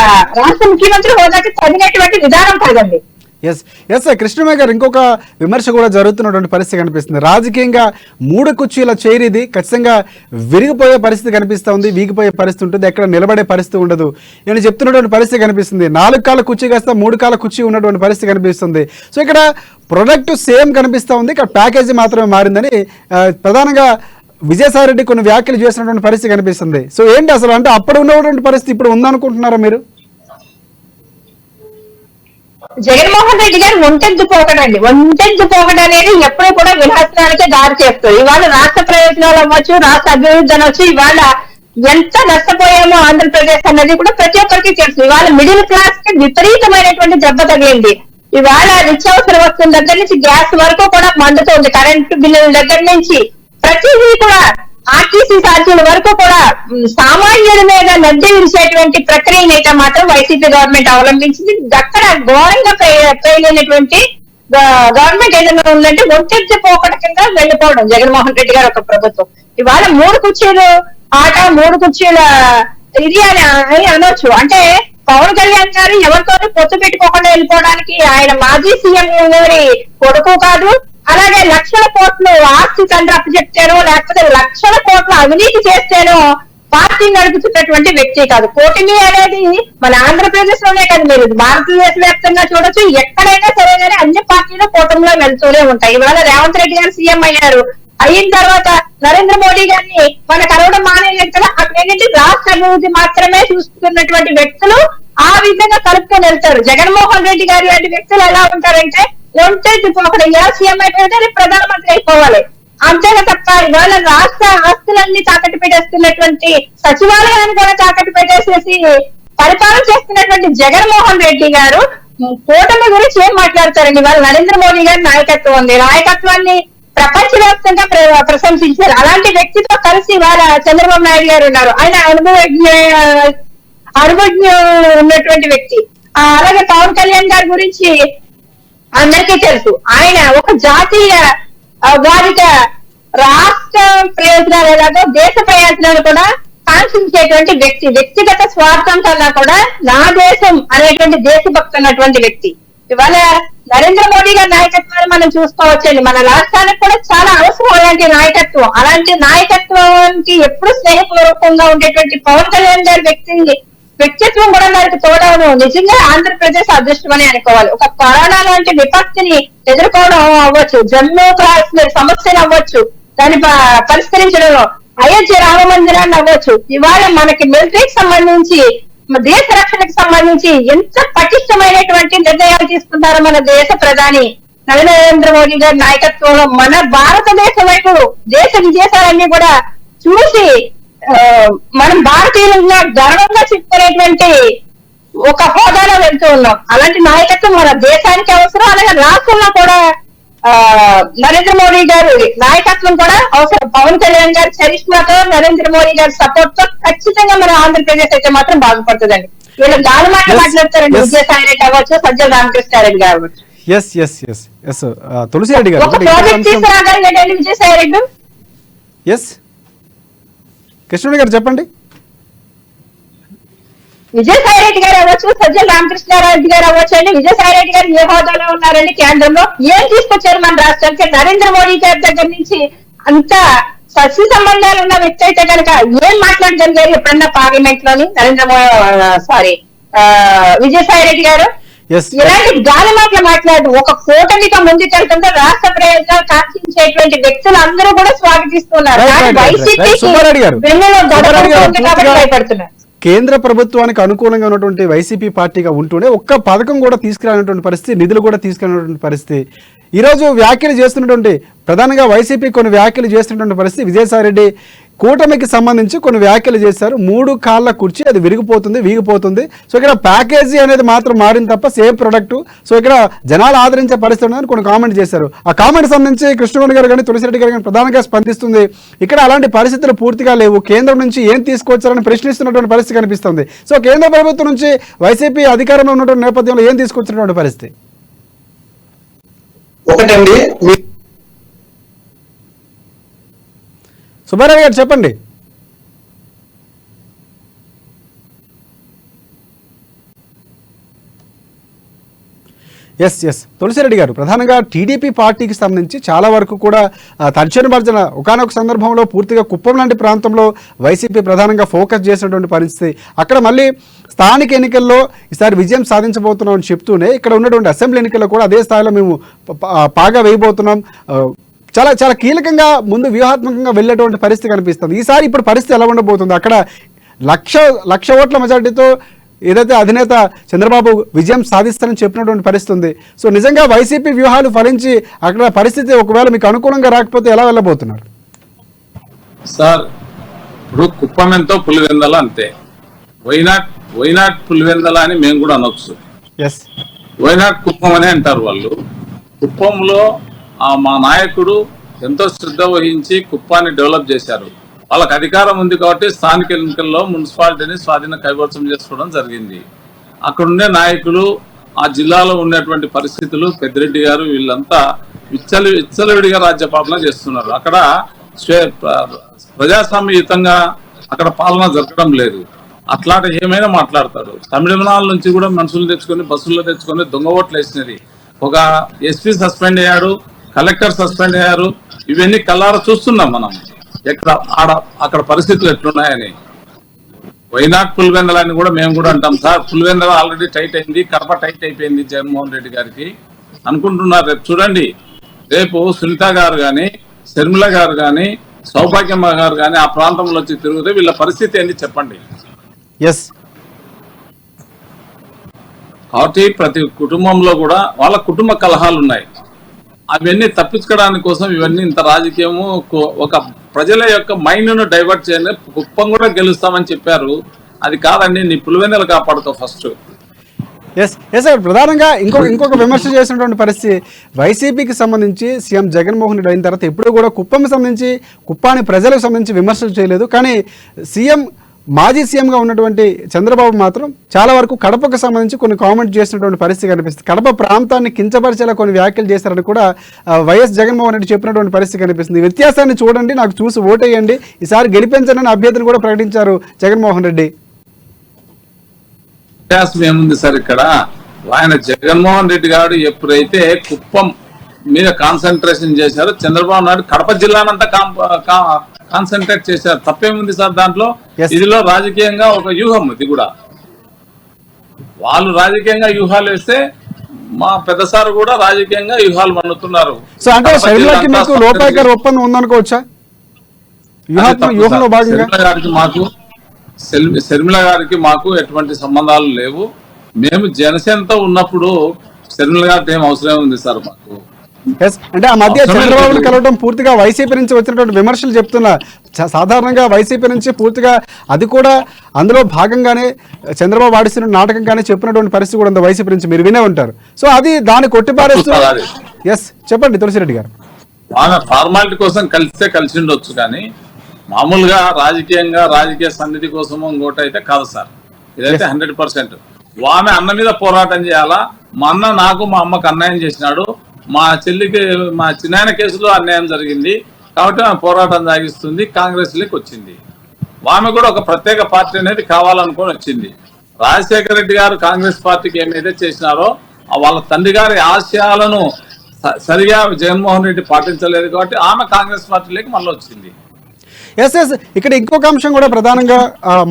రాష్ట్ర ముఖ్యమంత్రి హోదాకి తగినటువంటి విధానం కాదండి. ఎస్ కృష్ణమయ్య గారు, ఇంకొక విమర్శ కూడా జరుగుతున్నటువంటి పరిస్థితి కనిపిస్తుంది. రాజకీయంగా 3 కుర్చీల చైర్ ఇది ఖచ్చితంగా విరిగిపోయే పరిస్థితి కనిపిస్తూ ఉంది, వీగిపోయే పరిస్థితి ఉంటుంది, ఎక్కడ నిలబడే పరిస్థితి ఉండదు నేను చెప్తున్నటువంటి పరిస్థితి కనిపిస్తుంది. 4 కాళ్ళ కుర్చీ కాస్త 3 కాళ్ళ కుర్చీ ఉన్నటువంటి పరిస్థితి కనిపిస్తుంది. సో ఇక్కడ ప్రొడక్ట్ సేమ్ కనిపిస్తూ ఉంది, ఇక్కడ ప్యాకేజీ మాత్రమే మారిందని ప్రధానంగా విజయసాయి రెడ్డి కొన్ని వ్యాఖ్యలు చేసినటువంటి పరిస్థితి కనిపిస్తుంది. సో ఏంటి అసలు? అంటే అప్పుడు ఉన్నటువంటి పరిస్థితి ఇప్పుడు ఉందనుకుంటున్నారా మీరు? జగన్మోహన్ రెడ్డి గారు ఒంటెంతు పోకడ అనేది ఎప్పుడు కూడా వినాశనానికే దారి చేస్తుంది. ఇవాళ రాష్ట్ర ప్రయోజనాలు అవ్వచ్చు, రాష్ట్ర అభివృద్ధి అనవచ్చు, ఇవాళ ఎంత నష్టపోయామో ఆంధ్రప్రదేశ్ అన్నది కూడా ప్రతి ఒక్కరికి తెలుసు. ఇవాళ మిడిల్ క్లాస్ కి విపరీతమైనటువంటి దెబ్బ తగిలింది. ఇవాళ నిత్యావసర వస్తువుల దగ్గర నుంచి గ్యాస్ వరకు కూడా మండుతోంది. కరెంటు బిల్లుల దగ్గర నుంచి ప్రతిదీ కూడా ఆర్టీసీ ఛార్జీల వరకు కూడా సామాన్యుల మీద నడ్డి విరిచేటువంటి ప్రక్రియను అయితే మాత్రం వైసీపీ గవర్నమెంట్ అవలంబించింది. అక్కడ ఘోరంగా ప్రయత్నటువంటి గవర్నమెంట్ ఏదైనా ఉందంటే ఒంటెత్తి పోకట కింద వెళ్ళిపోవడం జగన్మోహన్ రెడ్డి గారు ఒక ప్రభుత్వం. ఇవాళ 3 కుర్చీలు ఆట, 3 కుర్చీల ఇది అని అనొచ్చు. అంటే పవన్ కళ్యాణ్ గారు ఎవరితోనూ పొత్తు పెట్టుకోకుండా వెళ్ళిపోవడానికి ఆయన మాజీ సీఎం గారి కొడుకు కాదు. అలాగే లక్షల కోట్లు ఆస్తి తండ్రి అప్పచెప్తానో లేకపోతే లక్షల కోట్ల అవినీతి చేస్తేనో పార్టీ నడుపుతున్నటువంటి వ్యక్తి కాదు. కూటమి అనేది మన ఆంధ్రప్రదేశ్ లోనే కాదు, మీరు భారతదేశ వ్యాప్తంగా చూడొచ్చు. ఎక్కడైనా సరే కానీ అన్ని పార్టీలు కూటమిలో వెళ్తూనే ఉంటాయి. ఇవాళ రేవంత్ రెడ్డి గారు సీఎం అయిన తర్వాత నరేంద్ర మోడీ గారిని మన కలవడం మానేలేదు కదా. అక్కడ ఏంటంటే రాష్ట్ర అభివృద్ధి మాత్రమే చూస్తున్నటువంటి వ్యక్తులు ఆ విధంగా కలుపుకొని వెళ్తారు. జగన్మోహన్ రెడ్డి గారి లాంటి వ్యక్తులు ఎలా ఉంటారంటే ఒంటెత్తి పోకడ. ఇలా సీఎం అయిపోతే ప్రధానమంత్రి అయిపోవాలి. అంతేగా తప్ప ఇవాళ రాష్ట్ర ఆస్తులన్నీ తాకట్టు పెట్టేస్తున్నటువంటి సచివాలయాన్ని కూడా తాకట్టు పెట్టేసేసి పరిపాలన చేస్తున్నటువంటి జగన్మోహన్ రెడ్డి గారు కూటమి గురించి ఏం మాట్లాడతారండి? ఇవాళ నరేంద్ర మోడీ గారి నాయకత్వం ఉంది, నాయకత్వాన్ని ప్రపంచవ్యాప్తంగా ప్రశంసించారు. అలాంటి వ్యక్తితో కలిసి ఇవాళ చంద్రబాబు నాయుడు గారు ఉన్నారు. ఆయన అనుభవజ్ఞ ఉన్నటువంటి వ్యక్తి. అలాగే పవన్ కళ్యాణ్ గారి గురించి అందరికీ తెలుసు. ఆయన ఒక జాతీయ వారిక రాష్ట్ర ప్రయోజనాలు ఎలాగో దేశ ప్రయోజనాలు కూడా కాంక్షించేటువంటి వ్యక్తి. వ్యక్తిగత స్వార్థం కన్నా కూడా నా దేశం అనేటువంటి దేశభక్తి ఉన్నటువంటి వ్యక్తి. ఇవాళ నరేంద్ర మోడీ గారి నాయకత్వాన్ని మనం చూసుకోవచ్చండి. మన రాష్ట్రానికి కూడా చాలా అవసరం అలాంటి నాయకత్వం. అలాంటి నాయకత్వానికి ఎప్పుడు స్నేహపూర్వకంగా ఉండేటువంటి పవన్ కళ్యాణ్ గారి వ్యక్తిత్వం కూడా మనకి తోడవడం నిజంగా ఆంధ్రప్రదేశ్ అదృష్టం అని అనుకోవాలి. ఒక కరోనా లాంటి విపత్తిని ఎదుర్కోవడం అవ్వచ్చు, జమ్మూ కాశ్మీర్ సమస్యలు అవ్వచ్చు, దాన్ని పరిష్కరించడంలో అయోధ్య రామ మందిరాన్ని అవ్వచ్చు, ఇవాళ మనకి మిలిటరీకి సంబంధించి దేశ రక్షణకు సంబంధించి ఎంత పటిష్టమైనటువంటి నిర్ణయాలు తీసుకుంటారో మన దేశ ప్రధాని నరేంద్ర మోడీ గారి నాయకత్వంలో మన భారతదేశం వైపు దేశ విదేశాలన్నీ కూడా చూసి మనం భారతీయులుగా గర్వంగా చెప్పుకునేటువంటి ఒక హోదాలో వెళ్తూ ఉన్నాం. అలాంటి నాయకత్వం మన దేశానికి అవసరం. అలాగే రాష్ట్రంలో కూడా నరేంద్ర మోడీ గారి నాయకత్వం కూడా అవసరం. పవన్ కళ్యాణ్ గారి చరిష్మాతో నరేంద్ర మోడీ గారి సపోర్ట్ తో ఖచ్చితంగా మన ఆంధ్రప్రదేశ్ అయితే మాత్రం బాగుపడుతుందండి. వీళ్ళు గాలి మాట మాట్లాడతారండి. విజయసాయి రెడ్డి అవ్వచ్చు, సజ్జల రామకృష్ణారెడ్డి గారు అవ్వచ్చు. తులసిరెడ్డి గారు ఒక ప్రాజెక్ట్ తీసుకురాగలిగండి విజయసాయి రెడ్డి. కృష్ణుడి గారు చెప్పండి. విజయసాయి రెడ్డి గారు అవ్వచ్చు, సజ్జల రామకృష్ణారెడ్డి గారు అవ్వచ్చు అండి. విజయసాయి రెడ్డి గారు ఏ హోదాలో ఉన్నారండి? కేంద్రంలో ఏం తీసుకొచ్చారు మన రాష్ట్రానికి? నరేంద్ర మోడీ గారి దగ్గర నుంచి అంత సస్య సంబంధాలు ఉన్న వ్యక్తి అయితే కనుక ఏం మాట్లాడగలిగారు ఎప్పుడన్నా పార్లమెంట్ లోని విజయసాయి రెడ్డి గారు? ఇలాంటి గాలి మాటలు మాట్లాడు. ఒక కూటమితో ముందుకెళ్తుంటే రాష్ట్ర ప్రయోజనాలు కాంక్షించేటువంటి వ్యక్తులు అందరూ కూడా స్వాగతిస్తున్నారు. వైసీపీకి వెన్నులో గొడవడుతుంది కాబట్టి భయపడుతున్నారు. కేంద్ర ప్రభుత్వానికి అనుకూలంగా ఉన్నటువంటి వైసీపీ పార్టీగా ఉంటూనే ఒక్క పథకం కూడా తీసుకురానటువంటి పరిస్థితి, నిధులు కూడా తీసుకురానటువంటి పరిస్థితి. ఈరోజు వ్యాఖ్యలు చేస్తున్నటువంటి ప్రధానంగా వైసీపీ కొన్ని వ్యాఖ్యలు చేస్తున్నటువంటి పరిస్థితి. విజయసాయిరెడ్డి కూటమికి సంబంధించి కొన్ని వ్యాఖ్యలు చేశారు. 3 కాళ్ళ కుర్చీ అది వీగిపోతుంది. సో ఇక్కడ ప్యాకేజీ అనేది మాత్రం మారింది తప్ప సేమ్ ప్రొడక్ట్. సో ఇక్కడ జనాలు ఆదరించే పరిస్థితి ఉన్నదని కొన్ని కామెంట్ చేశారు. ఆ కామెంట్ సంబంధించి కృష్ణమోహన్ గారు కానీ తులసిరెడ్డి గారు కానీ ప్రధానంగా స్పందిస్తుంది. ఇక్కడ అలాంటి పరిస్థితులు పూర్తిగా లేవు. కేంద్రం నుంచి ఏం తీసుకొచ్చారని ప్రశ్నిస్తున్నటువంటి పరిస్థితి కనిపిస్తుంది. సో కేంద్ర ప్రభుత్వం నుంచి వైసీపీ అధికారంలో ఉన్నటువంటి నేపథ్యంలో ఏం తీసుకొచ్చినటువంటి పరిస్థితి? ఒకటండి, సుబ్బారావు గారు చెప్పండి. తులసిరెడ్డి గారు ప్రధానంగా టీడీపీ పార్టీకి సంబంధించి చాలా వరకు కూడా తర్జన భర్జన ఒకనొక సందర్భంలో పూర్తిగా కుప్పం లాంటి ప్రాంతంలో వైసీపీ ప్రధానంగా ఫోకస్ చేసినటువంటి పరిస్థితి. అక్కడ మళ్ళీ స్థానిక ఎన్నికల్లో ఈసారి విజయం సాధించబోతున్నామని చెప్తూనే ఇక్కడ ఉన్నటువంటి అసెంబ్లీ ఎన్నికల్లో కూడా అదే స్థాయిలో మేము పాగా వేయబోతున్నాం, చాలా చాలా కీలకంగా ముందు వ్యూహాత్మకంగా వెళ్ళేటువంటి పరిస్థితి కనిపిస్తుంది. ఈసారి ఇప్పుడు పరిస్థితి ఎలా ఉండబోతుంది? అక్కడ లక్ష ఓట్ల మెజార్టీతో ఏదైతే అధినేత చంద్రబాబు విజయం సాధిస్తారని చెప్పినటువంటి పరిస్థితి ఉంది. సో నిజంగా వైసీపీ వ్యూహాలు ఫలించి అక్కడ పరిస్థితి ఒకవేళ మీకు అనుకూలంగా రాకపోతే ఎలా వెళ్ళబోతున్నారు? సార్, ఇప్పుడు కుప్పం ఎంతో పులివెందల అంతే. వైనాట్ పులివెందల అని మేము కూడా అనొచ్చు. వైనాట్ కుప్పం అని అంటారు వాళ్ళు. కుప్పంలో మా నాయకుడు ఎంతో శ్రద్ధ వహించి కుప్పాన్ని డెవలప్ చేశారు. వాళ్ళకి అధికారం ఉంది కాబట్టి స్థానిక ఎన్నికల్లో మున్సిపాలిటీని స్వాధీనం కైవసం చేసుకోవడం జరిగింది. అక్కడుండే నాయకులు, ఆ జిల్లాలో ఉన్నటువంటి పరిస్థితులు, పెద్దిరెడ్డి గారు వీళ్ళంతా విచ్చలవిడిగా రాజ్యపాలన చేస్తున్నారు. అక్కడ ప్రజాస్వామ్యయుతంగా అక్కడ పాలన జరగడం లేదు. అట్లాంటి ఏమైనా మాట్లాడతారు. తమిళనాడు నుంచి కూడా మనుషులు తెచ్చుకొని బస్సుల్లో తెచ్చుకొని దొంగ ఓట్లు వేసినది. ఒక ఎస్పీ సస్పెండ్ అయ్యాడు, కలెక్టర్ సస్పెండ్ అయ్యారు. ఇవన్నీ కళ్ళారా చూస్తున్నాం మనం అక్కడ పరిస్థితులు ఎట్లున్నాయని. వైనాట్ పులివెందల అని కూడా మేము కూడా అంటాం సార్. పులివెందల ఆల్రెడీ టైట్ అయింది, కడప టైట్ అయిపోయింది జగన్మోహన్ రెడ్డి గారికి అనుకుంటున్నారు. రేపు చూడండి, రేపు సునీత గారు కానీ, శర్మిల గారు కానీ, సౌభాగ్యమ్మ గారు కానీ ఆ ప్రాంతంలో వచ్చి తిరిగితే వీళ్ళ పరిస్థితి ఏంటి చెప్పండి. కాబట్టి ప్రతి కుటుంబంలో కూడా వాళ్ళ కుటుంబ కలహాలు ఉన్నాయి. అవన్నీ తప్పించుకోవడానికి కోసం ఇవన్నీ ఇంత రాజకీయము ఒక ప్రజల యొక్క మైండ్ ను డైవర్ట్ చేయాలి. కుప్పం కూడా గెలుస్తామని చెప్పారు, అది కాదండి, నీ పులివెన్నెలు కాపాడుతావు ఫస్ట్. ఎస్ సార్, ప్రధానంగా ఇంకొక విమర్శ చేసినటువంటి పరిస్థితి వైసీపీకి సంబంధించి సీఎం జగన్మోహన్ రెడ్డి అయిన తర్వాత ఎప్పుడు కూడా కుప్పంకి సంబంధించి కుప్పాని ప్రజలకు సంబంధించి విమర్శలు చేయలేదు. కానీ మాజీ సీఎంగా ఉన్నటువంటి చంద్రబాబు మాత్రం చాలా వరకు కడపకు సంబంధించి కొన్ని కామెంట్ చేసినటువంటి పరిస్థితి కనిపిస్తుంది. కడప ప్రాంతాన్ని కించపరిచేలా కొన్ని వ్యాఖ్యలు చేశారని కూడా వైఎస్ జగన్మోహన్ రెడ్డి చెప్పినటువంటి పరిస్థితి కనిపిస్తుంది. వ్యత్యాసాన్ని చూడండి, నాకు చూసి ఓటేయండి, ఈసారి గెలిపించండి అభ్యర్థిని కూడా ప్రకటించారు జగన్మోహన్ రెడ్డి. వ్యత్యాసం ఏముంది సార్ ఇక్కడ? ఆయన జగన్మోహన్ రెడ్డి గారు ఎప్పుడైతే కుప్పం మీద కాన్సన్ట్రేషన్ చేశారో, చంద్రబాబు నాయుడు కడప జిల్లానంతా కాన్సన్ట్రేట్ చేశారు. తప్పేముంది సార్ దాంట్లో? ఇదిలో రాజకీయంగా ఒక వ్యూహం, ఇది కూడా వాళ్ళు రాజకీయంగా వ్యూహాలు వేస్తే మా పెద్ద సార్ కూడా రాజకీయంగా వ్యూహాలు మన్నుతున్నారు. సో అంటే షర్మిలకి మీకు లోపాయకర్ ఒప్పందం ఉందనుకోవచ్చా? వ్యూహంలో భాగంగా షర్మిల గారికి మాకు ఎటువంటి సంబంధాలు లేవు. మేము జనసేనతో ఉన్నప్పుడు షర్మిల గారికి ఏం అవసరం ఉంది సార్ మాకు? అంటే ఆ మధ్య చంద్రబాబును కలవడం పూర్తిగా వైసీపీ నుంచి వచ్చినటువంటి విమర్శలు చెప్తున్నా. సాధారణంగా వైసీపీ నుంచి పూర్తిగా అది కూడా అందులో భాగంగానే చంద్రబాబు ఆడిస్తున్న నాటకంగానే చెప్పినటువంటి పరిస్థితి కూడా ఉంది వైసీపీ నుంచి, మీరు వినే ఉంటారు. సో అది దాన్ని కొట్టిపారేస్తూ చెప్పండి తులసిరెడ్డి గారు. ఫార్మాలిటీ కోసం కలిసి ఉండొచ్చు, కానీ మామూలుగా రాజకీయ సన్నిధి కోసము ఇంకోటి అయితే కాదు సార్. ఇదైతే 100%. ఆమె అన్న మీద పోరాటం చేయాలా. మా అన్న నాకు మా అమ్మకు అన్యాయం చేసినాడు, మా చెల్లికి మా చిన్నాయన కేసులో అన్యాయం జరిగింది కాబట్టి ఆమె పోరాటం సాగిస్తుంది. కాంగ్రెస్ లోకి వచ్చింది. ఆమె కూడా ఒక ప్రత్యేక పార్టీ అనేది కావాలనుకొని వచ్చింది. రాజశేఖర రెడ్డి గారు కాంగ్రెస్ పార్టీకి ఏమైతే చేసినారో వాళ్ళ తండ్రి గారి ఆశయాలను సరిగా జగన్మోహన్ రెడ్డి పాటించలేదు కాబట్టి ఆమె కాంగ్రెస్ పార్టీలోకి మళ్ళీ వచ్చింది. ఎస్ ఇక్కడ ఇంకొక అంశం కూడా ప్రధానంగా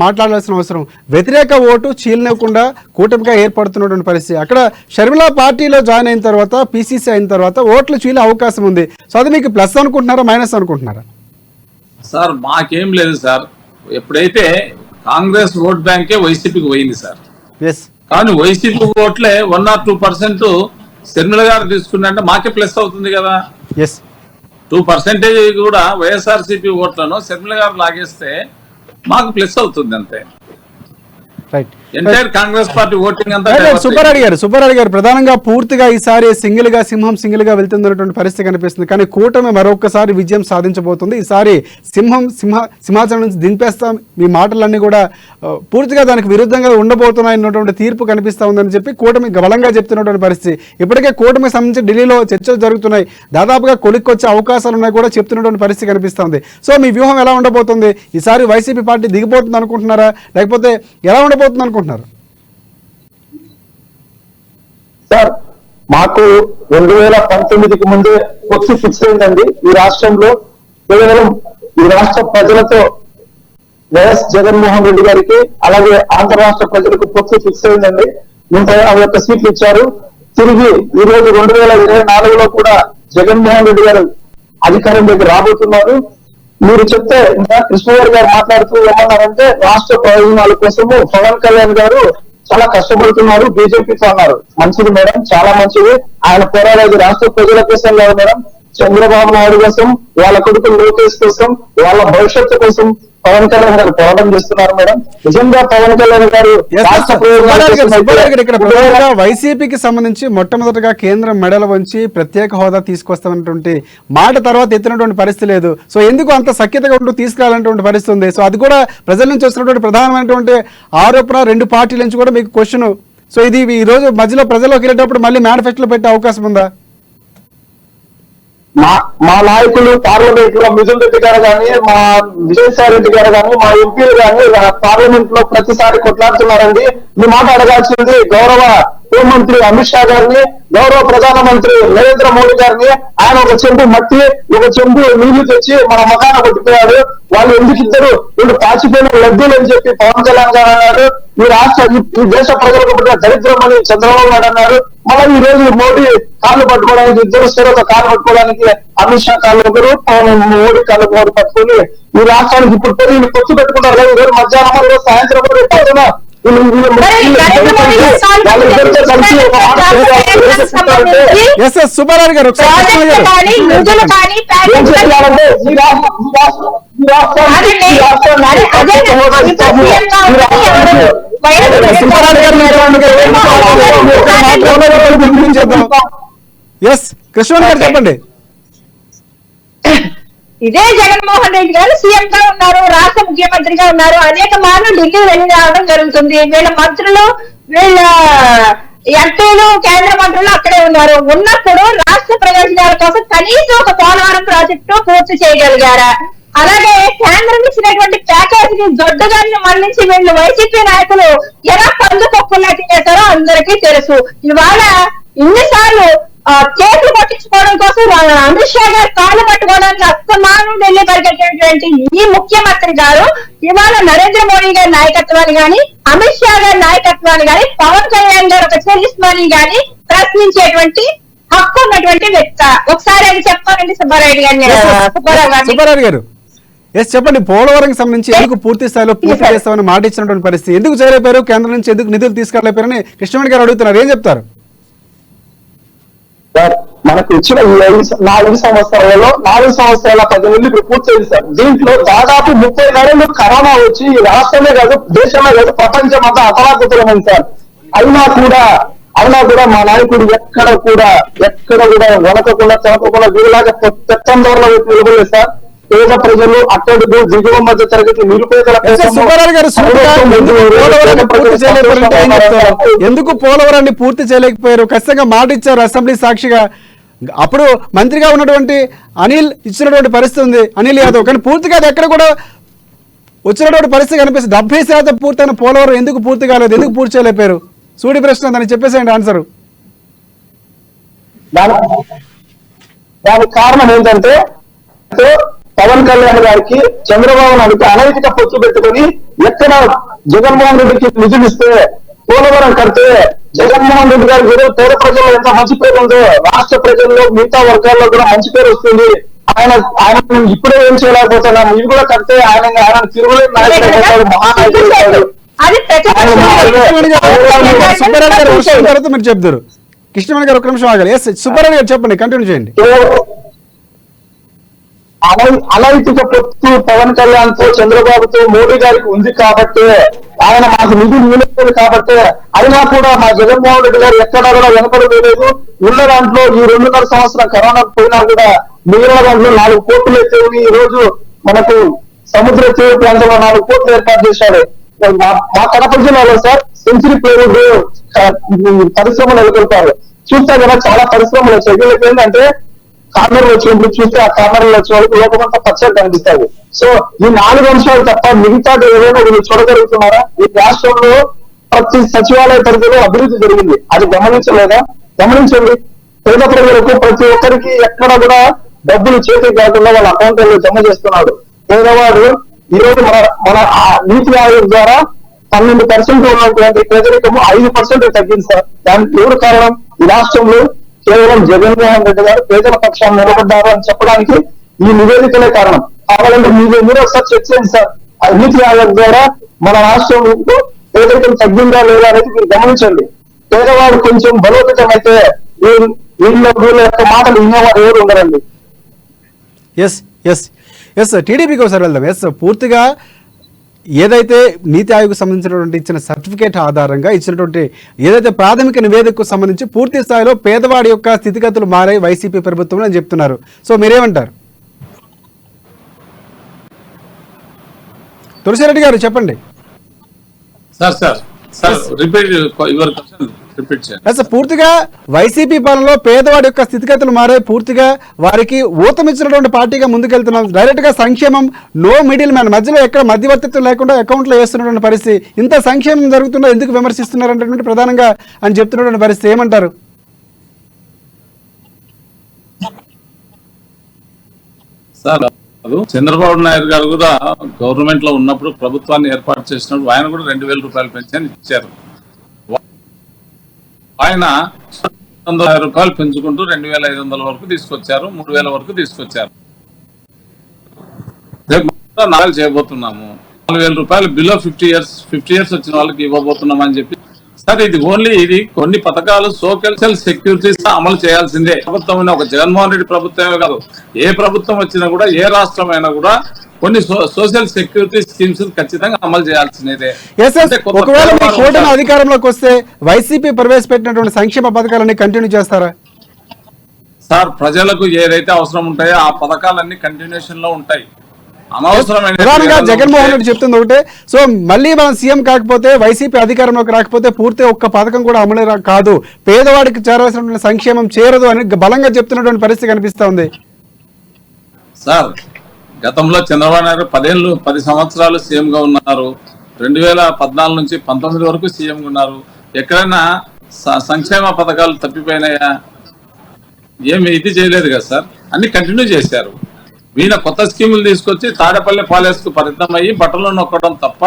మాట్లాడాల్సిన అవసరం, వ్యతిరేక ఓటు చీలనివ్వకుండా కూటమిగా ఏర్పడుతున్నటువంటి పరిస్థితి. అక్కడ షర్మిల పార్టీలో జాయిన్ అయిన తర్వాత, పీసీసీ అయిన తర్వాత ఓట్లు చీలే అవకాశం ఉంది. సో అది మీకు ప్లస్ అనుకుంటున్నారా, మైనస్ అనుకుంటున్నారా? సార్ మాకేం లేదు సార్. ఎప్పుడైతే కాంగ్రెస్ ఓట్ బ్యాంకే వైసీపీకి పోయింది సార్. ఎస్, కానీ వైసీపీ ఓట్లే 1 or 2% షర్మిల గారు తీసుకున్నంటే మాకే ప్లస్ అవుతుంది కదా. ఎస్, 2% కూడా వైఎస్ఆర్సీపీ ఓట్లను షర్మిల గారు లాగేస్తే మాకు ప్లస్ అవుతుంది అంతే. ఎంటైర్ కాంగ్రెస్ పార్టీ ఓటింగ్ అంతా. సుబ్బారెడ్డి గారు ప్రధానంగా పూర్తిగా ఈసారి సింహం సింగిల్ గా వెళ్తున్నటువంటి పరిస్థితి కనిపిస్తుంది. కానీ కూటమి మరొకసారి విజయం సాధించబోతుంది. ఈసారి సింహాచలం నుంచి దింపేస్తాం, మీ మాటలన్నీ కూడా పూర్తిగా దానికి విరుద్ధంగా ఉండబోతున్నాయన్నటువంటి తీర్పు కనిపిస్తా ఉందని చెప్పి కూటమి బలంగా చెప్తున్నటువంటి పరిస్థితి. ఇప్పటికే కూటమికి సంబంధించి ఢిల్లీలో చర్చలు జరుగుతున్నాయి, దాదాపుగా కొలిక్కొచ్చే అవకాశాలు ఉన్నాయి కూడా చెప్తున్నటువంటి పరిస్థితి కనిపిస్తుంది. సో మీ వ్యూహం ఎలా ఉండబోతుంది? ఈసారి వైసీపీ పార్టీ దిగిపోతుంది అనుకుంటున్నారా, లేకపోతే ఎలా ఉండబోతుంది అనుకుంటున్నారు? సార్ మాకు 2019కి ముందే పొత్తు ఫిక్స్ అయిందండి. ఈ రాష్ట్రంలో కేవలం ఈ రాష్ట్ర ప్రజలతో వైఎస్ జగన్మోహన్ రెడ్డి గారికి అలాగే ఆంధ్ర రాష్ట్ర ప్రజలకు పొత్తు ఫిక్స్ అయిందండి. 150 సీట్లు ఇచ్చారు. తిరిగి ఈ రోజు 2024లో కూడా జగన్మోహన్ రెడ్డి గారు అధికారంలోకి రాబోతున్నారు. మీరు చెప్తే ఇంకా కృష్ణగారు గారు మాట్లాడుతూ ఏమన్నారంటే రాష్ట్ర ప్రయోజనాల కోసము పవన్ కళ్యాణ్ గారు చాలా కష్టపడుతున్నారు బీజేపీతో అన్నారు. మంచిది మేడం, చాలా మంచిది. ఆయన పోరాడేది రాష్ట్ర ప్రజల కోసం కాదు మేడం, చంద్రబాబు నాయుడు కోసం, వాళ్ళ కొడుకు లోకేష్ కోసం, వాళ్ళ భవిష్యత్తు కోసం పవన్ కళ్యాణ్ గారు పోరాటం చేస్తున్నారు మేడం. నిజంగా పవన్ కళ్యాణ్ గారు ఇక్కడ వైసీపీకి సంబంధించి మొట్టమొదటిగా కేంద్రం మెడలు వంచి ప్రత్యేక హోదా తీసుకొస్తామన్నటువంటి మాట తర్వాత ఎత్తినటువంటి పరిస్థితి లేదు. సో ఎందుకు అంత సఖ్యతగా ఉంటూ తీసుకురావాలన్నటువంటి పరిస్థితి ఉంది. సో అది కూడా ప్రజల నుంచి వస్తున్నటువంటి ప్రధానమైనటువంటి ఆరోపణ, 2 పార్టీల నుంచి కూడా మీకు క్వశ్చన్. సో ఇది ఈ రోజు మధ్యలో ప్రజల్లోకి వెళ్ళేటప్పుడు మళ్ళీ మేనిఫెస్టోలో పెట్టే అవకాశం ఉందా? మా నాయకులు పార్లమెంట్ లో మిథున్ రెడ్డి గారు కానీ, మా విజయసాయి రెడ్డి గారు కానీ, మా ఎంపీలు కానీ పార్లమెంట్ లో ప్రతిసారి కొట్లాడుతున్నారండి. మీ మాట అడగాల్సింది గౌరవ హోంమంత్రి అమిత్ షా గారిని, గౌరవ ప్రధానమంత్రి నరేంద్ర మోడీ గారిని. ఆయన ఒక చెంబు మట్టి, ఒక చెంబు నీళ్లు తెచ్చి మన మకాన కొట్టిపోయాడు. వాళ్ళు ఎందుకిద్దరు వీళ్ళు పాచిపోయిన లడ్డూలు అని చెప్పి పవన్ కళ్యాణ్ గారు అన్నారు. ఈ దేశ ప్రజలకు పుట్టిన దరిద్రం అని చంద్రబాబు నాయుడు అన్నారు. మళ్ళీ ఈ రోజు మోడీ కాళ్ళు పట్టుకోవడానికి, ఇద్దరు స్థిరత కాళ్ళు పట్టుకోవడానికి అమిత్ షా కాళ్ళు ఒకరు, మోడీ కాళ్ళు పట్టుకుని ఈ రాష్ట్రానికి ఇప్పుడు పొత్తు పెట్టుకుంటారు కదా. ఈ రోజు మధ్యాహ్నం, సాయంత్రం సుబ్బారావు గారు కృష్ణ గారు చెప్పండి. ఇదే జగన్మోహన్ రెడ్డి గారు సీఎం గా ఉన్నారు, రాష్ట్ర ముఖ్యమంత్రిగా ఉన్నారు, అనేక మార్లు ఢిల్లీ వెళ్ళి రావడం జరుగుతుంది. వీళ్ళ మంత్రులు, వీళ్ళ ఎంపీలు, కేంద్ర మంత్రులు అక్కడే ఉన్నారు. ఉన్నప్పుడు రాష్ట్ర ప్రయోజనాల కోసం కనీసం ఒక పోలవరం ప్రాజెక్టు పూర్తి చేయగలిగారా? అలాగే కేంద్రం ఇచ్చినటువంటి ప్యాకేజీని దొడ్డుగాన్ని మళ్లించి వీళ్ళు వైసీపీ నాయకులు ఎలా పందుకొక్కులా తినేశారో అందరికీ తెలుసు. ఇవాళ ఇన్నిసార్లు కేసులు పట్టించుకోవడం కోసం అమిత్ షా గారు కాళ్ళు పట్టుకోవడానికి అస్తమానం ఢిల్లీ పరిగెట్టేటువంటి ఈ ముఖ్యమంత్రి గారు ఇవాళ నరేంద్ర మోడీ గారి నాయకత్వాన్ని గాని, అమిత్ షా గారి నాయకత్వాన్ని గాని, పవన్ కళ్యాణ్ గారు ఒక చెల్లిస్మని గాని ప్రశ్నించేటువంటి హక్కు ఉన్నటువంటి వ్యక్తి. ఒకసారి అది చెప్పాలండి సుబ్బారాయుడు సుబ్బారావు గారు. చెప్పండి, పోలవరం సంబంధించి ఎందుకు పూర్తి స్థాయిలో పూర్తి చేస్తామని మాట ఇచ్చినటువంటి పరిస్థితి ఎందుకు చేయలేపారు? కేంద్రం నుంచి ఎందుకు నిధులు తీసుకెళ్లేపారని కృష్ణమణి గారు అడుగుతున్నారు, ఏం చెప్తారు? మనకు ఇచ్చిన ఈ 4 సంవత్సరాలలో 4 సంవత్సరాల 10 నెలలు ఇప్పుడు పూర్తి చేశారు. దీంట్లో దాదాపు 30 నెలలు కరోనా వచ్చి రాష్ట్రమే కాదు, దేశమే కాదు, ప్రపంచం అంతా అతలాకుతలమైంది సార్. అయినా కూడా మా నాయకుడు ఎక్కడ కూడా వణకకుండా తనకకుండా వీళ్ళలాగా పెత్తందరలో నిలబడలేదు సార్. పేద ప్రజలు, అట్టడుగు దిగువ మధ్య తరగతి నిరుపేదల ఎందుకు పోలవరాన్ని పూర్తి చేయలేకపోయారు? ఖచ్చితంగా మాట ఇచ్చారు అసెంబ్లీ సాక్షిగా. అప్పుడు మంత్రిగా ఉన్నటువంటి అనిల్ ఇచ్చినటువంటి పరిస్థితి ఉంది, అనిల్ యాదవ్. కానీ పూర్తిగా అది ఎక్కడ కూడా వచ్చినటువంటి పరిస్థితి కనిపిస్తుంది. 70% పూర్తయిన పోలవరం ఎందుకు పూర్తి కాలేదు, ఎందుకు పూర్తి చేయలేకపోయారు? సూడి ప్రశ్న, దాన్ని చెప్పేసేయండి ఆన్సర్. దానికి కారణం ఏంటంటే పవన్ కళ్యాణ్ గారికి, చంద్రబాబు నాయుడుకి అనైతిక పొత్తు పెట్టుకుని ఎక్కడ జగన్మోహన్ రెడ్డికి నిధులు ఇస్తే పోలవరం కడితే జగన్మోహన్ రెడ్డి గారికి ఈరోజు పేద ప్రజల్లో ఎంత మంచి పేరు ఉందో రాష్ట్ర ప్రజల్లో మిగతా వర్గాల్లో కూడా మంచి పేరు వస్తుంది. ఆయన ఇప్పుడే ఏం చేయలేకపోతున్నాం, ఇది కూడా కడితే ఆయన తిరుగులేని నాయకుడు మహానాయకుడు. మీరు చెప్తారు కృష్ణమణి గారు, ఒక నిమిషం ఆగాలి. సుబ్బారావు గారు చెప్పండి, కంటిన్యూ చేయండి. అనైతిక పొత్తు పవన్ కళ్యాణ్ తో, చంద్రబాబుతో, మోడీ గారికి ఉంది కాబట్టి ఆయన మాకు నిధులు ఇవ్వలేదు కాబట్టి, అయినా కూడా మా జగన్మోహన్ రెడ్డి గారు ఎక్కడా కూడా వెనకడలేదు. ఉన్న దాంట్లో ఈ 2.5 సంవత్సరం కరోనా పోయినా కూడా మిగిలిన దాంట్లో 4 కోట్లు అయితే ఈ రోజు మనకు సముద్ర తీర ప్రాంతంలో 4 కోట్లు ఏర్పాటు చేశాడు. మా కడప జిల్లాలో సార్ సెంచరీ ప్లేవుడ్ పరిశ్రమలు నెలకొల్పారు. చూస్తే కదా చాలా పరిశ్రమలు వచ్చాయి. వీళ్ళకి ఏంటంటే కార్నర్లు వచ్చినప్పుడు చూస్తే ఆ కార్నర్లు వచ్చే వాళ్ళకి లోకమంతా పచ్చగా కనిపిస్తాయి. సో ఈ 4 అంశాలు తప్ప మిగతా ఏదైనా వీళ్ళు చూడగలుగుతున్నారా? ఈ రాష్ట్రంలో ప్రతి సచివాలయ పరిధిలో అభివృద్ధి జరిగింది, అది గమనించలేదా? గమనించండి. పేద ప్రజలకు ప్రతి ఒక్కరికి ఎక్కడ కూడా డబ్బులు చేతికి కాకుండా వాళ్ళ అకౌంట్లో జమ చేస్తున్నాడు. పేదవాడు ఈ రోజు మన నీతి ఆయోగ్ ద్వారా 12% ఉన్నటువంటి పేదరికము 5% తగ్గింది సార్. దానికి ఎవరు కారణం? ఈ రాష్ట్రంలో కేవలం జగన్మోహన్ రెడ్డి గారు పేదల పక్షాన్ని నిలబడ్డారు అని చెప్పడానికి ఈ నివేదికలే కారణం. కావాలంటే మీరు ఒకసారి చెక్ చేయండి సార్. నీతి ఆయోగ్ ద్వారా మన రాష్ట్రంలో పేదరికం తగ్గిందా లేదా అనేది మీరు గమనించండి. పేదవాడు కొంచెం బలోపేతం అయితే వీళ్ళ యొక్క మాటలు వినేవారు ఎవరు ఉండరండి. టీడీపీకి ఒకసారి వెళ్దాం. పూర్తిగా ఏదైతే నీతి ఆయోగ్ సంబంధించినటువంటి ఇచ్చిన సర్టిఫికేట్ ఆధారంగా ఇచ్చినటువంటి ఏదైతే ప్రాథమిక నివేదికకు సంబంధించి పూర్తి స్థాయిలో పేదవాడి యొక్క స్థితిగతులు మారాయి వైసీపీ ప్రభుత్వం అని చెప్తున్నారు. సో మీరేమంటారు? తులసిరెడ్డి గారు చెప్పండి. పూర్తిగా వైసీపీ పాలనలో పేదవాడి యొక్క స్థితిగతులు మారాయి, పూర్తిగా వారికి ఊతమిచ్చినటువంటి పార్టీగా ముందుకెళ్తున్నాం. డైరెక్ట్ గా సంక్షేమం, నో మిడిల్ మ్యాన్, మధ్యలో ఎక్కడ మధ్యవర్తిత్వం లేకుండా అకౌంట్లో వేస్తున్నటువంటి పరిస్థితి. ఇంత సంక్షేమం జరుగుతుందో ఎందుకు విమర్శిస్తున్నారు అంటే ప్రధానంగా అని చెప్తున్నటువంటి పరిస్థితి ఏమంటారు? చంద్రబాబు నాయుడు గారు కూడా గవర్నమెంట్ లో ఉన్నప్పుడు, ప్రభుత్వాన్ని ఏర్పాటు చేసినప్పుడు ఆయన కూడా 2000 రూపాయలు పెన్షన్ ఇచ్చారు. ఆయన 100 రూపాయలు పెంచుకుంటూ 2500 వరకు తీసుకొచ్చారు, 3000 వరకు తీసుకొచ్చారు. రేపు 4 చేయబోతున్నాము. 4,000 రూపాయలు బిలో 50 ఇయర్స్ వచ్చిన వాళ్ళకి ఇవ్వబోతున్నామని చెప్పి సార్, ఇది కొన్ని పథకాలు సోషల్ సెక్యూరిటీస్ అమలు చేయాల్సిందే. ప్రభుత్వం ఒక జగన్మోహన్ రెడ్డి ప్రభుత్వమే కాదు, ఏ ప్రభుత్వం వచ్చినా కూడా, ఏ రాష్ట్రం అయినా కూడా కొన్ని సోషల్ సెక్యూరిటీ స్కీమ్స్ ఖచ్చితంగా అమలు చేయాల్సిందే. ఒకవేళ మీ కూటమి అధికారంలోకి వస్తే వైసీపీ ప్రవేశపెట్టినటువంటి సంక్షేమ పథకాలన్నీ కంటిన్యూ చేస్తారా? సార్, ప్రజలకు ఏదైతే అవసరం ఉంటాయో ఆ పథకాలన్నీ కంటిన్యూషన్ లో ఉంటాయి. ప్రధానంగా జగన్మోహన్ రెడ్డి చెప్తుంది ఒకటే, సో మళ్ళీ మనం సీఎం కాకపోతే, వైసీపీ అధికారంలోకి రాకపోతే పూర్తి ఒక్క పథకం కూడా అమలు కాదు, పేదవాడికి చేరవలసినటువంటి సంక్షేమం చేరదు అని బలంగా చెప్తున్నటువంటి పరిస్థితి కనిపిస్తా ఉంది. సార్, గతంలో చంద్రబాబు నాయుడు 10 సంవత్సరాలు సీఎం గా ఉన్నారు. 2014 నుంచి 19 వరకు సీఎం గా ఉన్నారు. ఎక్కడైనా సంక్షేమ పథకాలు తప్పిపోయినాయా? ఏమి ఇది చేయలేదు కదా సార్, అన్ని కంటిన్యూ చేశారు. వీళ్ళ కొత్త స్కీములు తీసుకొచ్చి తాడేపల్లి పాలేసుకు పరిమితం అయ్యి బట్టలు నొక్కడం తప్ప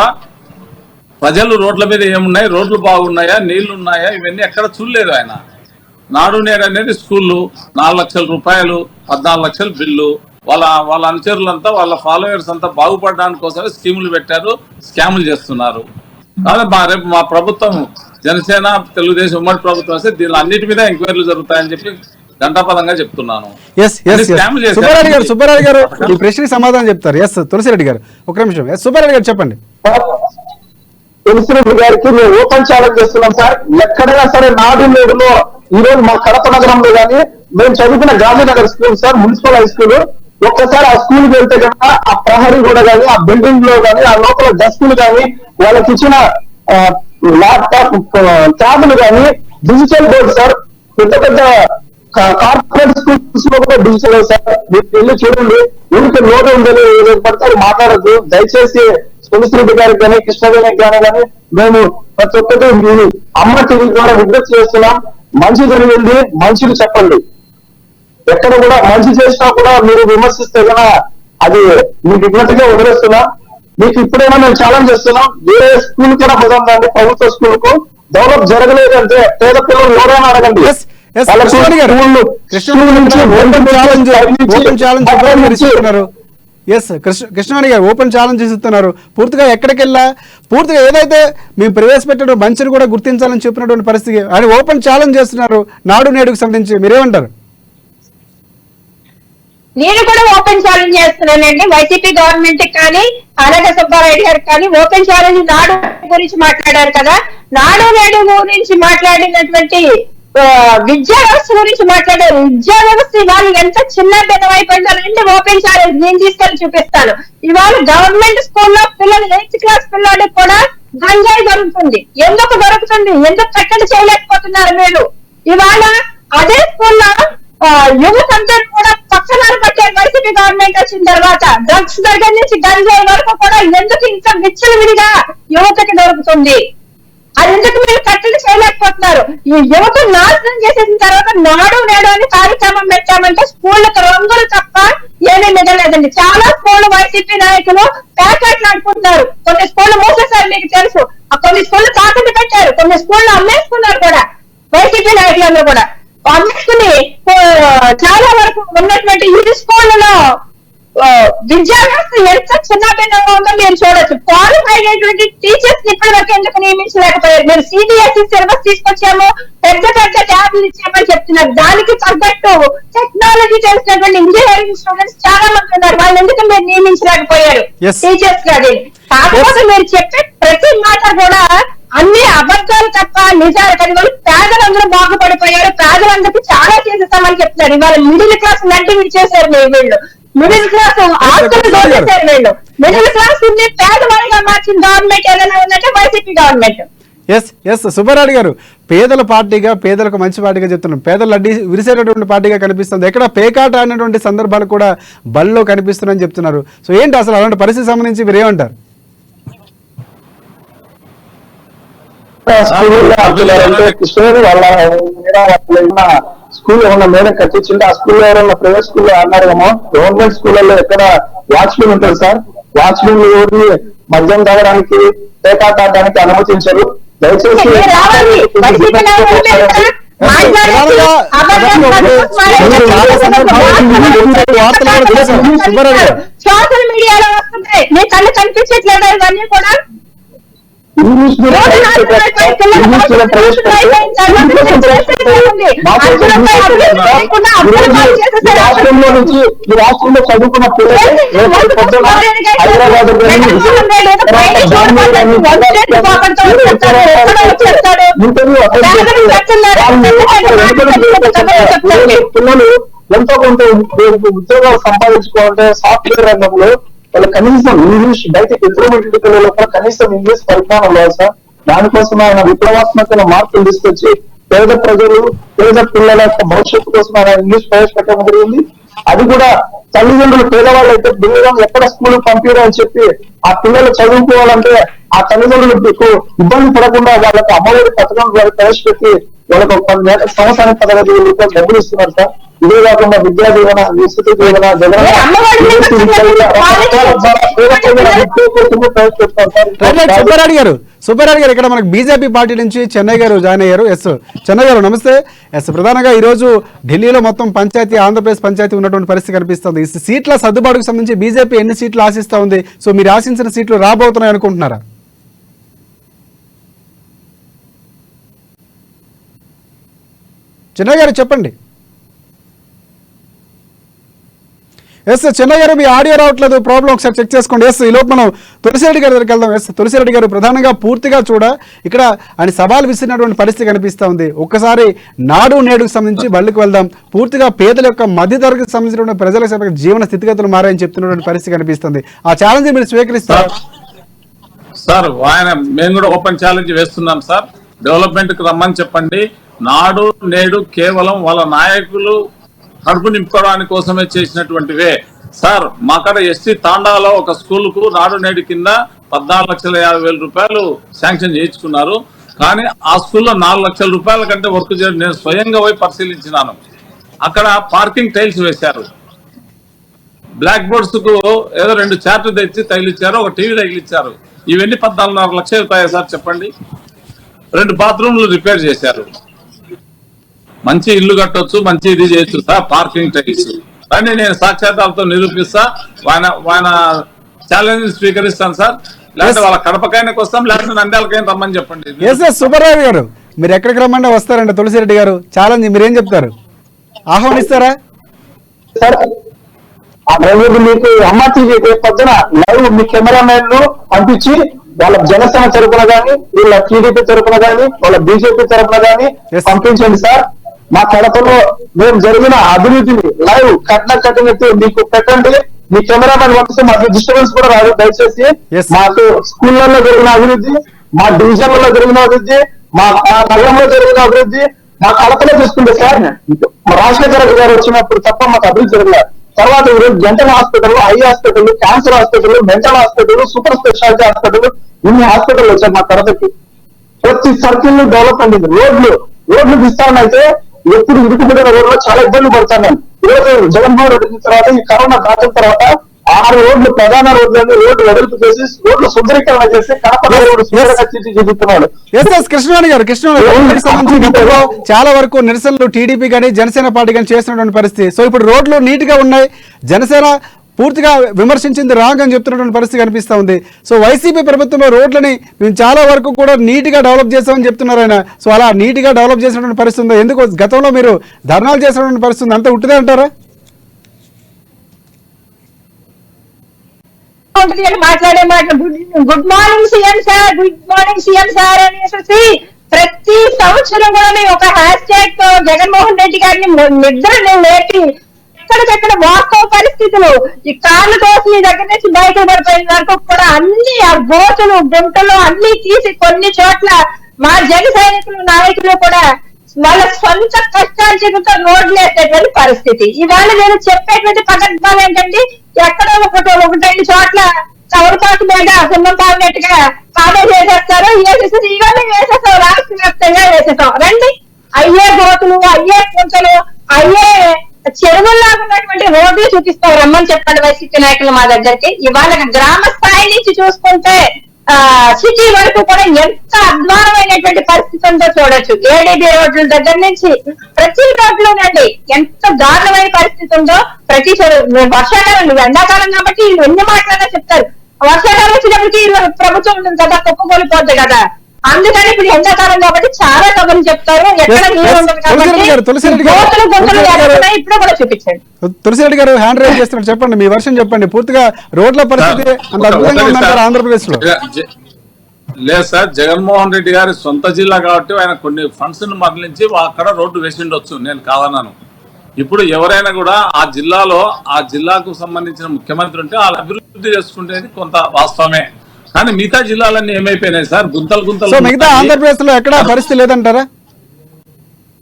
ప్రజలు రోడ్ల మీద ఏమున్నాయి, రోడ్లు బాగున్నాయా, నీళ్లు ఉన్నాయా, ఇవన్నీ ఎక్కడ చూడలేదు ఆయన. నాడు నేడు అనేది స్కూళ్ళు 4 లక్షల రూపాయలు, 14 లక్షల బిల్లు. వాళ్ళ అనుచరులంతా, వాళ్ళ ఫాలోవర్స్ అంతా బాగుపడడానికి కోసమే స్కీములు పెట్టారు, స్కాములు చేస్తున్నారు. కాబట్టి రేపు మా ప్రభుత్వం, జనసేన తెలుగుదేశం ఉమ్మడి ప్రభుత్వం వస్తే దీనిలో అన్నిటి మీద ఎంక్వైరీలు జరుగుతాయని చెప్పి ఘంటాపదంగా చెప్తున్నాను. సుబ్బారెడ్డి గారు ఈ ప్రశ్నకి సమాధానం చెప్తారు. తులసిరెడ్డి గారు ఒక నిమిషం. సుబ్బారెడ్డి గారు చెప్పండి. తులసిరెడ్డి గారికి మేము ఓపెన్ ఛాలెంజ్ చేస్తున్నాం సార్. ఎక్కడైనా సరే నాడు నేడులో ఈ రోజు మా కడప నగరంలో కానీ మేము చదువుకున్న Gandhinagar school sir, municipal high school, ఒక్కసారి ఆ స్కూల్ కి వెళ్తే కనుక ఆ ప్రహరీ కూడా కానీ, ఆ బిల్డింగ్ లో కానీ, ఆ లోపల డస్కులు కానీ, వాళ్ళకి ఇచ్చిన ల్యాప్టాప్ ట్యాబ్లు కానీ డిజిటల్ బోర్డు సార్. పెద్ద పెద్ద కార్పొరేట్ స్కూల్స్ లో కూడా డిజిటల్ సార్. మీరు వెళ్ళి చూడండి. ఊరికి లోటు ఉందని పడతారు, మాట్లాడద్దు దయచేసి. తులసిరెడ్డి గారికి కానీ, కృష్ణగారికి కానీ మేము ప్రతి ఒక్కటి అమ్మ టీవీ ద్వారా విజ్ఞప్తి చేస్తున్నాం. మంచి జరిగింది, మంచిని చెప్పండి. ఎక్కడ కూడా మంచి చేసినా కూడా మీరు విమర్శిస్తే కనుక అది మీ విజ్ఞతగా వదిలేస్తున్నాం. మీకు ఇప్పుడైనా మేము ఛాలెంజ్ చేస్తున్నాం, వేరే స్కూల్ కన్నా పోదాం, ప్రభుత్వ స్కూల్ కు డెవలప్ జరగలేదంటే పేద పిల్లలు ఎవరైనా అడగండి. కృష్ణవాణి గారు ఓపెన్ ఛాలెంజ్ ఇస్తున్నారు. పూర్తిగా ఎక్కడికెళ్ళా పూర్తిగా ఏదైతే మేము ప్రవేశపెట్టిన మంచిని కూడా గుర్తించాలని చెప్పినటువంటి పరిస్థితి ఆయన ఓపెన్ ఛాలెంజ్ చేస్తున్నారు. నాడు నేడుకు సంబంధించి మీరేమంటారు? నేను కూడా ఓపెన్ ఛాలెంజ్ చేస్తున్నానండి. వైసీపీ గవర్నమెంట్ కానీ, ఆనగ సుబ్బారెడ్డి గారు కానీ ఓపెన్ ఛాలెంజ్ నాడు గురించి మాట్లాడారు కదా. నాడు నేడు గురించి మాట్లాడినటువంటి విద్యా వ్యవస్థ గురించి మాట్లాడారు. విద్యా వ్యవస్థ ఇవాళ ఎంత చిన్న బెదవైపోయిందంటే ఓపెన్ ఛాలెంజ్ నేను తీసుకెళ్లి చూపిస్తాను. ఇవాళ గవర్నమెంట్ స్కూల్లో పిల్లలు 8th క్లాస్ పిల్లలకి కూడా గంజాయి దొరుకుతుంది. ఎందుకు దొరుకుతుంది? ఎందుకు కట్టడి చేయలేకపోతున్నారు మీరు? ఇవాళ అదే స్కూల్లో యువత అంతా కూడా పక్కన పట్టారు. వైసీపీ గవర్నమెంట్ వచ్చిన తర్వాత డ్రగ్స్ దగ్గర నుంచి గంజాయి వరకు కూడా ఎందుకు ఇంత విచ్చలవిడిగా యువతకి దొరుకుతుంది? అది ఎందుకు మీరు కట్టడి చేయలేకపోతున్నారు? ఈ యువత నాశనం చేసేసిన తర్వాత నాడు నేడు అని కార్యక్రమం పెట్టామంటే స్కూళ్ళకి రంగులు తప్ప ఏమీ మిగలేదండి. చాలా స్కూళ్ళు వైసీపీ నాయకులు ప్యాకెట్లు అనుకుంటున్నారు. కొన్ని స్కూళ్ళు మూసేశారు, మీకు తెలుసు. కొన్ని స్కూళ్ళు తాకట్టు పెట్టారు, కొన్ని స్కూళ్ళు అమ్మేసుకున్నారు కూడా. వైసీపీ నాయకులందరూ కూడా అమ్మేసుకుని చాలా వరకు ఉన్నటువంటి ఈ స్కూళ్ళలో విద్యా వ్యవస్థ ఎంత చిన్నభిన్నంగా ఉందో మీరు చూడొచ్చు. క్వాలిఫైడ్ అయినటువంటి టీచర్స్ ఇప్పటి వరకు ఎందుకు నియమించలేకపోయారు? మీరు సిబిఎస్ఈ సిలబస్ తీసుకొచ్చాము, పెద్ద పెద్ద ట్యాబ్లు ఇచ్చామని చెప్తున్నారు. దానికి తగ్గట్టు టెక్నాలజీ తెలిసినటువంటి ఇంజనీరింగ్ స్టూడెంట్స్ చాలా మంది ఉన్నారు. వాళ్ళు ఎందుకు మీరు నియమించలేకపోయారు టీచర్స్ కాదు? కాకపోతే మీరు చెప్పే ప్రతి మాట కూడా అన్ని అబద్ధాలు తప్ప నిజాలు కాదు. వాళ్ళు పేదలందరూ బాగుపడిపోయారు, పేదలందరికీ చాలా చేసేస్తామని చెప్తున్నారు. ఇవాళ మిడిల్ క్లాస్ నడ్డి విడిచేశారు వీళ్ళు. మిడిల్ క్లాస్ ఆస్తులు దోచేశారు వీళ్ళు. మిడిల్ క్లాస్ ని పేదవాడిగా మార్చిన గవర్నమెంట్ ఏదైనా ఉందంటే వైసీపీ గవర్నమెంట్. సుబ్బారెడ్డి గారు పేదల పార్టీగా, పేదలకు మంచి పార్టీగా చెప్తున్నారు. పేదలు అడ్డి విరిసేటటువంటి పార్టీగా కనిపిస్తుంది. ఎక్కడ పేకాట అనేటువంటి సందర్భాలు కూడా బల్లో కనిపిస్తున్నాయని చెప్తున్నారు. సో ఏంటి అసలు అలాంటి పరిస్థితి సంబంధించి మీరు ఏమంటారు? స్కూల్ ఏమన్నా మేడం కట్టించింటే ఆ స్కూల్లో ఎవరన్నా ప్రైవేట్ స్కూల్లో అన్నారేమో. గవర్నమెంట్ స్కూళ్ళలో ఎక్కడ వాచ్మెన్ ఉంటారు సార్. వాచ్మెన్ ఎవరిని మద్యం తాగడానికి, పేకాట ఆడడానికి అనుమతించరు. దయచేసి వార్తలు సోషల్ మీడియాలో వస్తున్నాయి, మీ కళ్ళు కనిపించట్లేదా ఇవన్నీ కూడా? ఇంగ్లీష్ రాష్ట్రంలో నుంచి ఈ రాష్ట్రంలో చదువుకున్న పిల్లలు ఎంతో కొంత ఉద్యోగాలు సంపాదించుకోవాలంటే సాఫ్ట్వేర్ రంగంలో వాళ్ళ కనీసం ఇంగ్లీష్ బయట ఇంప్రూవ్మెంట్ పిల్లల కనీసం ఇంగ్లీష్ పరిజ్ఞానం లేదు సార్. దానికోసం ఆయన విప్లవాత్మకమైన మార్పులు తీసుకొచ్చి పేద ప్రజలు పేద పిల్లల యొక్క భవిష్యత్తు కోసం ఆయన ఇంగ్లీష్ ప్రవేశపెట్టడం జరిగింది. అది కూడా తల్లిదండ్రులు పేదవాళ్ళు అయితే దూరం ఎక్కడ స్కూల్ పంపించడం అని చెప్పి ఆ పిల్లలు చదువుకోవాలంటే ఆ తల్లిదండ్రులకు ఇబ్బంది పడకుండా వాళ్ళకి అమ్మఒడి పథకం వాళ్ళు ప్రవేశపెట్టి వాళ్ళకు సంవత్సరానికి 10,000 రూపాయలు డబ్బులు ఇస్తున్నారు సార్. ఇదే కాకుండా విద్యా దీవెన, విస్తృతి దీవెన, సుబ్బారెడ్డి గారు ఇక్కడ మనకు బీజేపీ పార్టీ నుంచి చెన్నై గారు జాయిన్ అయ్యారు. చెన్నై గారు నమస్తే. ప్రధానంగా ఈ రోజు ఢిల్లీలో మొత్తం పంచాయతీ, ఆంధ్రప్రదేశ్ పంచాయతీ ఉన్నటువంటి పరిస్థితి కనిపిస్తుంది. ఈ సీట్ల సర్దుబాటుకు సంబంధించి బీజేపీ ఎన్ని సీట్లు ఆశిస్తా ఉంది? సో మీరు ఆశించిన సీట్లు రాబోతున్నాయి అనుకుంటున్నారా? చెన్నై గారు చెప్పండి. చెన్నై గారు మీ ఆడియో రావట్లేదు, ప్రాబ్లం ఒకసారి చెక్ చేసుకోండి. ఈ లోపు మనం తులసిరెడ్డి గారి దగ్గరికి వెళ్దాం. తులసిరెడ్డి గారు ప్రధానంగా పూర్తిగా ఇక్కడ ఆయన సవాల్ విసిరినటువంటి పరిస్థితి కనిపిస్తూ ఉంది. ఒక్కసారి నాడు నేడుకు సంబంధించి బళ్ళకి వెళ్దాం. పూర్తిగా పేదల యొక్క మధ్యతరగతికి సంబంధించినటువంటి ప్రజల జీవన స్థితిగతులు మారాయని చెప్తున్నటువంటి పరిస్థితి కనిపిస్తుంది. ఆ ఛాలెంజ్ మీరు స్వీకరిస్తారు సార్? మేము కూడా ఓపెన్ ఛాలెంజ్ వేస్తున్నాం సార్. డెవలప్మెంట్ కి రమ్మని చెప్పండి. నాడు నేడు కేవలం వాళ్ళ నాయకులు కడుపు నింపుకోవడానికి కోసమే చేసినటువంటివే సార్. మాకడ ఎస్టీ తాండాలో ఒక స్కూల్ కు నాడు నేడు కింద 14,50,000 రూపాయలు శాంక్షన్ చేయించుకున్నారు. కానీ ఆ స్కూల్లో 4 లక్షల రూపాయల కంటే వర్క్ చేయడం నేను స్వయంగా పోయి పరిశీలించినాను. అక్కడ పార్కింగ్ టైల్స్ వేశారు, బ్లాక్ బోర్డ్స్ కు ఏదో 2 చార్ట్లు తెచ్చి తగిలిచ్చారు, ఒక టీవీ తగిలిచ్చారు. ఇవన్నీ 14.5 లక్షలు అవుతాయా సార్ చెప్పండి? 2 బాత్రూమ్లు రిపేర్ చేశారు. మంచి ఇల్లు కట్టొచ్చు, మంచి ఇది చేయొచ్చు సార్. పార్కింగ్ టైల్స్ కానీ నేను సాక్ష్యాధారాలతో నిరూపిస్తా. ఆయన ఛాలెంజ్ స్వీకరిస్తాను సార్. లేకపోతే వాళ్ళ కడపకైనా వస్తాం, లేకపోతే నంద్యాలకైనా రమ్మని చెప్పండి. సుబ్బారావు గారు మీరు ఎక్కడికి రమ్మన్నా వస్తారండి. తులసిరెడ్డి గారు ఛాలెంజ్ మీరేం చెప్తారు? ఆహ్వానిస్తారా? మీకు అమ్మ టీవీ పొద్దున లైవ్ మీ కెమెరామెన్ ను పంపించి వాళ్ళ జనసేన తరపున గానీ, వీళ్ళ టీడీపీ తరపున గానీ, వాళ్ళ బీజేపీ తరపున గానీ పంపించండి సార్. మా కడపలో మేము జరిగిన అభివృద్ధిని లైవ్ కట్టినట్టు మీకు పెట్టండి. మీ కెమెరామెన్ పంపిస్తే మాకు డిస్టర్బెన్స్ కూడా రాదు దయచేసి. మాకు స్కూళ్లలో జరిగిన అభివృద్ధి, మా డివిజన్లలో జరిగిన అభివృద్ధి, మా నగరంలో జరిగిన అభివృద్ధి మా కడపలో చూసుకుంటే సార్. రాజశేఖర గారు వచ్చినప్పుడు తప్ప మాకు అభివృద్ధి జరగలేదు. తర్వాత ఈరోజు dental hospital, eye hospital, cancer hospital, mental hospital, super speciality hospital, ఇన్ని హాస్పిటల్ వచ్చాయి మా కడపకి. ప్రతి సర్కిల్ డెవలప్ అయింది. రోడ్లు విస్తరణ అయితే ఎప్పుడు ఇరుకుబడిన రోడ్లో చాలా ఇబ్బంది పడుతున్నాను. ఈరోజు జగన్మోహన్ రెడ్డి తర్వాత ఈ కరోనా దాటిన తర్వాత 6 రోడ్లు ప్రధాన రోడ్లను రోడ్లు వెడల్పు చేసి రోడ్లు సుందరీకరణ చేసి కడప రోడ్డు చూపిస్తున్నాడు. చాలా వరకు నిరసనలు టీడీపీ కానీ జనసేన పార్టీ కానీ చేస్తున్నటువంటి పరిస్థితి. సో ఇప్పుడు రోడ్లు నీట్ గా ఉన్నాయి, జనసేన పూర్తిగా విమర్శించింది రాంగ్ అని చెప్తున్నటువంటి పరిస్థితి కనిపిస్తూ ఉంది. సో వైసీపీ ప్రభుత్వంలో రోడ్లని మేము చాలా వరకు కూడా నీట్ గా డెవలప్ చేస్తామని చెప్తున్నారు ఆయన. సో అలా నీట్ గా డెవలప్ చేసినటువంటి పరిస్థితి ఉందా? ఎందుకు గతంలో మీరు ధర్నాలు చేసినటువంటి పరిస్థితి ఉంది, అంతా ఉట్టిదే అంటారా? మాట్లాడే మాట గుడ్ మార్నింగ్ సీఎం సార్ అనేసి ప్రతి సంవత్సరం కూడా మేము ఒక హ్యాష్ ట్యాగ్ తో జగన్మోహన్ రెడ్డి గారిని నిద్రని లేపి ఎక్కడికెక్కడ వాస్తవ పరిస్థితులు ఈ కార్ల కోసం ఈ దగ్గర నుంచి బయటకు పడిపోయిన వరకు కూడా అన్ని ఆ గోతులు గుంటలు అన్ని తీసి కొన్ని చోట్ల మా జన సైనికులు నాయకులు కూడా వాళ్ళ సొంత కష్టార్జితంతో రోడ్లు వేసేటువంటి పరిస్థితి. ఇవాళ నేను చెప్పేటువంటి పథకాలు ఏంటంటే ఎక్కడో 1-2 చోట్ల చౌరపాటు మీద సున్నం పాడినట్టుగా కామెంట్ చేసేస్తారు, వేసేస్తారు. ఇవాళ వేసేస్తాం, రాష్ట్ర వ్యాప్తంగా వేసేస్తాం. రండి, అయ్యే గోతులు, అయ్యే గుంటలు, అయ్యే చెరువుల్లాగా ఉన్నటువంటి రోడ్లు చూపిస్తాం, రమ్మని చెప్పండి వైసీపీ నాయకులు మా దగ్గరికి. ఇవాళ గ్రామ స్థాయి నుంచి చూసుకుంటే సిటీ వరకు కూడా ఎంత అధ్వానమైనటువంటి పరిస్థితి ఉందో చూడొచ్చు. ఏడీబీ రోడ్ల దగ్గర నుంచి ప్రతి రోడ్లోనండి ఎంత దారుణమైన పరిస్థితి ఉందో. ప్రతి వర్షాకాలం, ఎండాకాలం కాబట్టి ఎన్ని మాటలన్నా చెప్తారు. వర్షాకాలం వచ్చినప్పటికీ ప్రభుత్వం ఉంటుంది కదా, కుప్పకూలిపోద్ది కదా. అందుకని ఇప్పుడు ఎండాకాలం కాబట్టి చాలా కబుర్లు చెప్తారు. ఎక్కడ నీరు ఉండదు కాబట్టి గోతులు గొంతులు ఎక్కడ ఇప్పుడు కూడా చూపించండి. తులసిరెడ్డి గారు హ్యాండ్ రైజ్ చేస్తున్నారు, చెప్పండి మీ వర్షం చెప్పండి. పూర్తిగా రోడ్ల పరిస్థితి అంత అద్భుతంగా ఉందంటారు ఆంధ్రప్రదేశ్ లో? లేదు సార్, జగన్మోహన్ రెడ్డి గారి సొంత జిల్లా కాబట్టి ఆయన కొన్ని ఫండ్స్ ను మరలించి అక్కడ రోడ్డు వేసిండొచ్చు, నేను కాదన్నాను. ఇప్పుడు ఎవరైనా కూడా ఆ జిల్లాలో ఆ జిల్లాకు సంబంధించిన ముఖ్యమంత్రి ఉంటే వాళ్ళు అభివృద్ధి చేసుకుంటేది కొంత వాస్తవమే. కానీ మిగతా జిల్లాలన్నీ ఏమైపోయినాయి సార్, గుంతలు గుంతలు. మిగతా ఆంధ్రప్రదేశ్ లో ఎక్కడ పరిస్థితి లేదంటారా?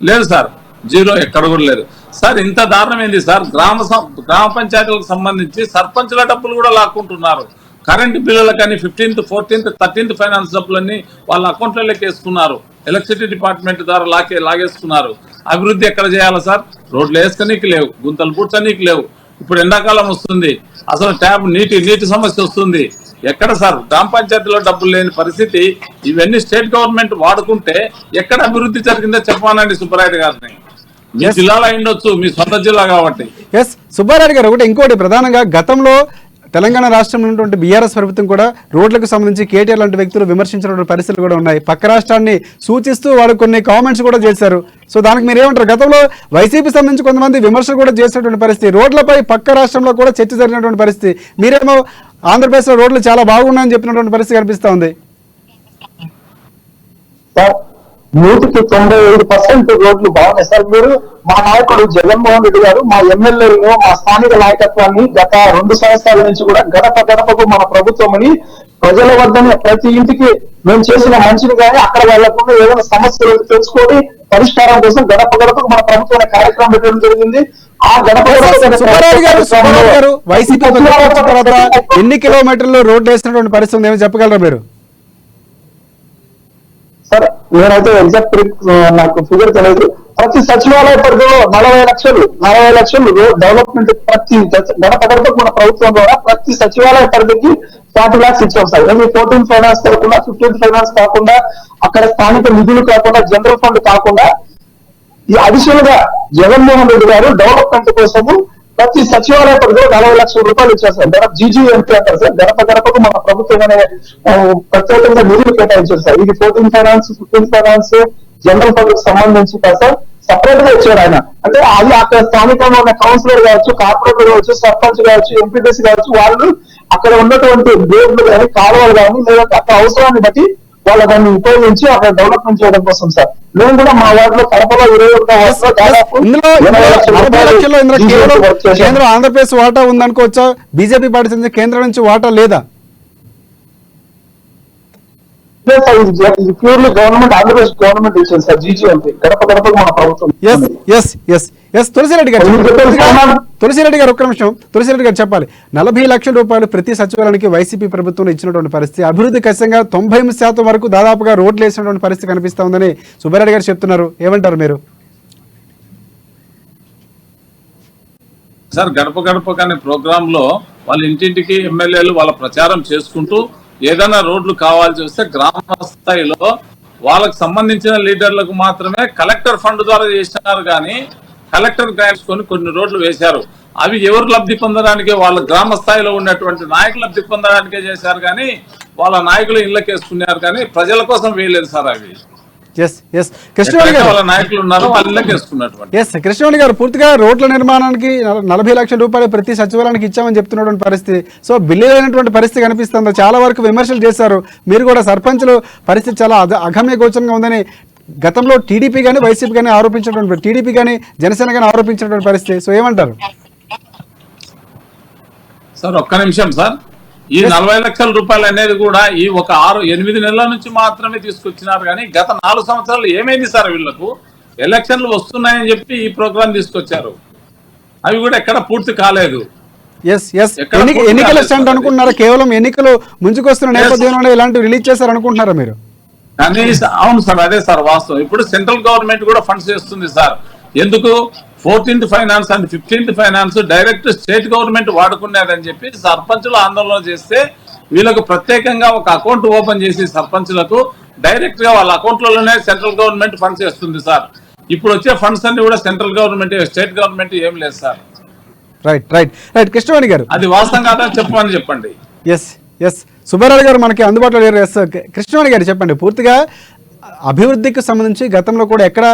లేదు సార్, జీరో, ఎక్కడ కూడా లేదు సార్. ఇంత దారుణం ఏంది సార్, గ్రామ పంచాయతీలకు సంబంధించి సర్పంచుల డబ్బులు కూడా లాక్కుంటున్నారు. కరెంటు బిల్లుల కానీ 15th, 14th, 13th ఫైనాన్స్ డబ్బులన్నీ వాళ్ళ అకౌంట్లలోకి వేసుకున్నారు. ఎలక్ట్రిసిటీ డిపార్ట్మెంట్ ద్వారా లాగేసుకున్నారు. అభివృద్ధి ఎక్కడ చేయాలా సార్? రోడ్లు వేసుకనీకి లేవు, గుంతలు పూడ్చనీకి లేవు. ఇప్పుడు ఎండాకాలం వస్తుంది, అసలు ట్యాబ్ నీటి సమస్య వస్తుంది. ఎక్కడ సార్ గ్రామ పంచాయతీలో డబ్బులు లేని పరిస్థితి. ఇవన్నీ స్టేట్ గవర్నమెంట్ వాడుకుంటే ఎక్కడ అభివృద్ధి జరిగిందో చెప్పానండి సుబ్బారెడ్డి గారిని. మీ జిల్లాలో అయిండొచ్చు, మీ సొంత జిల్లా కాబట్టి. ఎస్ సుబ్బారెడ్డి గారు, ఒకటి ఇంకోటి ప్రధానంగా గతంలో తెలంగాణ రాష్ట్రంలో ఉన్నటువంటి బీఆర్ఎస్ ప్రభుత్వం కూడా రోడ్లకు సంబంధించి కేటీఆర్ లాంటి వ్యక్తులు విమర్శించినటువంటి పరిస్థితులు కూడా ఉన్నాయి. పక్క రాష్ట్రాన్ని సూచిస్తూ వాళ్ళు కొన్ని కామెంట్స్ కూడా చేశారు. సో దానికి మీరు ఏమంటారు? గతంలో వైసీపీ సంబంధించి కొంతమంది విమర్శలు కూడా చేసినటువంటి పరిస్థితి, రోడ్లపై పక్క రాష్ట్రంలో కూడా చర్చ జరిగినటువంటి పరిస్థితి. మీరేమో ఆంధ్రప్రదేశ్లో రోడ్లు చాలా బాగున్నాయని చెప్పినటువంటి పరిస్థితి కనిపిస్తా ఉంది. 100% రోడ్లు బాగున్నాయి సార్. మీరు మా నాయకుడు జగన్మోహన్ రెడ్డి గారు మా ఎమ్మెల్యేలను, మా స్థానిక నాయకత్వాన్ని గత 2 సంవత్సరాల నుంచి కూడా గడప గడపకు మన ప్రభుత్వం అని ప్రజల వద్దనే ప్రతి ఇంటికి మేము చేసిన మంచిని కానీ అక్కడ వాళ్ళకుండా ఏదైనా సమస్యలు తెలుసుకొని పరిష్కారం కోసం గడప గడపకు మన ప్రభుత్వం కార్యక్రమం పెట్టడం జరిగింది. ఆ గడప వైసీపీ తర్వాత ఎన్ని కిలోమీటర్లు రోడ్లు వేసినటువంటి పరిస్థితి ఏమో చెప్పగలరా మీరు? సార్ నేనైతే ఎగ్జాక్ట్ నాకు ఫిగర్ తెలియదు. ప్రతి సచివాలయ పరిధిలో 40 లక్షలు డెవలప్మెంట్ ప్రతి గడప గడపకు మన ప్రభుత్వం ద్వారా ప్రతి సచివాలయ పరిధికి 40 lakhs ఇచ్చాం సార్. 14th ఫైనాన్స్ కాకుండా 15th ఫైనాన్స్ కాకుండా అక్కడ స్థానిక నిధులు కాకుండా జనరల్ ఫండ్ కాకుండా ఈ అడిషనల్ గా జగన్మోహన్ రెడ్డి గారు డెవలప్మెంట్ కోసము ప్రతి సచివాలయ పరిధిలో 40 లక్షల రూపాయలు ఇచ్చారు సార్. జీజీఎంపీ అంటారు సార్. గడప గడపకు మన ప్రభుత్వం అనే ప్రత్యేకంగా నిధులు కేటాయించారు సార్. ఇది 14th finance, 15th finance, general fund కు సంబంధించి సార్ సపరేట్ గా ఇచ్చారు ఆయన. అంటే అది అక్కడ స్థానికంగా ఉన్న కౌన్సిలర్ కావచ్చు, కార్పొరేటర్ కావచ్చు, సర్పంచ్ కావచ్చు, ఎంపీటీసీ కావచ్చు, వాళ్ళు అక్కడ ఉన్నటువంటి రోడ్లు కానీ కాలువలు కానీ లేదంటే అక్కడ అవసరాన్ని బట్టి వాళ్ళ దాన్ని ఉపయోగించి అక్కడ డెవలప్మెంట్ చేయడం కోసం సార్. మేము కూడా మా వార్డులో కడపలో 21 కేంద్రం ఆంధ్రప్రదేశ్ వాటా ఉందనుకోవచ్చా? బీజేపీ పార్టీ చెందిన కేంద్రం నుంచి వాటా లేదా? ప్యూర్లీ గవర్నమెంట్, ఆంధ్రప్రదేశ్ గవర్నమెంట్ ఇచ్చింది సార్ జీజీఎంపీ. గడప గడపకు మన ప్రభుత్వం. తులసిరెడ్డి గారు ఒక్క నిమిషం. తులసిరెడ్డి గారు చెప్పాలి, 40 లక్షల రూపాయలు ప్రతి సచివాలయానికి వైసీపీ ప్రభుత్వం ఇచ్చినటువంటి పరిస్థితి, అభివృద్ధి ఖచ్చితంగా 90% వరకు దాదాపుగా రోడ్లు వేసినటువంటి పరిస్థితి కనిపిస్తా ఉందని సుబ్బారెడ్డి గారు చెప్తున్నారు. ఏమంటారు మీరు? సార్ గడప గడప అనే ప్రోగ్రామ్ లో వాళ్ళ ఇంటింటికి ఎమ్మెల్యేలు వాళ్ళ ప్రచారం చేసుకుంటూ ఏదైనా రోడ్లు కావాల్సి వస్తే గ్రామ స్థాయిలో వాళ్ళకు సంబంధించిన లీడర్లకు మాత్రమే కలెక్టర్ ఫండ్ ద్వారా చేసినారు. కానీ కలెక్టర్ గ్రాంట్స్ కొన్ని రోడ్లు వేశారు. అవి ఎవరు లబ్ధి పొందడానికే, వాళ్ళ గ్రామ స్థాయిలో ఉన్నటువంటి నాయకులు లబ్ధి పొందడానికే చేశారు. కానీ వాళ్ళ నాయకులు ఇళ్ళకి వేసుకున్నారు, కానీ ప్రజల కోసం వేయలేదు సార్ అవి. కృష్ణవేణి గారు, పూర్తిగా రోడ్ల నిర్మాణానికి 40 లక్షల రూపాయలు ప్రతి సచివాలయానికి ఇచ్చామని చెప్తున్నటువంటి పరిస్థితి, సో బిల్లు అయినటువంటి పరిస్థితి కనిపిస్తుంది. చాలా వరకు విమర్శలు చేశారు. మీరు కూడా సర్పంచులు పరిస్థితి చాలా అగమ్య గోచరంగా ఉందని గతంలో టీడీపీ కానీ వైసీపీ కానీ ఆరోపించినటువంటి, టీడీపీ కానీ జనసేన కానీ ఆరోపించినటువంటి పరిస్థితి. సో ఏమంటారు సార్? ఒక్క నిమిషం సార్. ఈ 40 లక్షల రూపాయలు అనేది కూడా ఈ ఒక 6-8 నెలల నుంచి మాత్రమే తీసుకొచ్చినారు. కానీ గత 4 సంవత్సరాలు ఏమైంది సార్? వీళ్లకు ఎలక్షన్లు వస్తున్నాయని చెప్పి ఈ ప్రోగ్రాం తీసుకొచ్చారు. అవి కూడా ఎక్కడ పూర్తి కాలేదు. ఎన్నికల స్టంట్ అనుకుంటున్నారా? కేవలం ఎన్నికలు ముంచుకొస్తున్న నేపథ్యంలో ఇలాంటివి రిలీజ్ చేశారు అనుకుంటున్నారా మీరు? అవును సార్, అదే సార్ వాస్తవం. ఇప్పుడు సెంట్రల్ గవర్నమెంట్ కూడా ఫండ్స్ చేస్తుంది సార్. ఎందుకు? 14th finance and 15th finance direct state government వాడుకునేదని చెప్పి సర్పంచులు ఆందోళన చేస్తే వీళ్ళకు ప్రత్యేకంగా ఒక అకౌంట్ ఓపెన్ చేసి సర్పంచ్లకు డైరెక్ట్ గా వాళ్ళ అకౌంట్లలోనే సెంట్రల్ గవర్నమెంట్ ఫండ్స్ వేస్తుంది సార్. ఇప్పుడు వచ్చే ఫండ్స్ అన్ని కూడా సెంట్రల్ గవర్నమెంట్, స్టేట్ గవర్నమెంట్ ఏం లేదు సార్. రైట్ కృష్ణవాణి గారు, అది వాస్తవం కాదని చెప్పండి. ఎస్ సుబ్బారావు గారు మనకి అందుబాటులో లేరు. ఎస్ కృష్ణవాణి గారు చెప్పండి, పూర్తిగా అభివృద్ధికి సంబంధించి గతంలో కూడా ఎక్కడ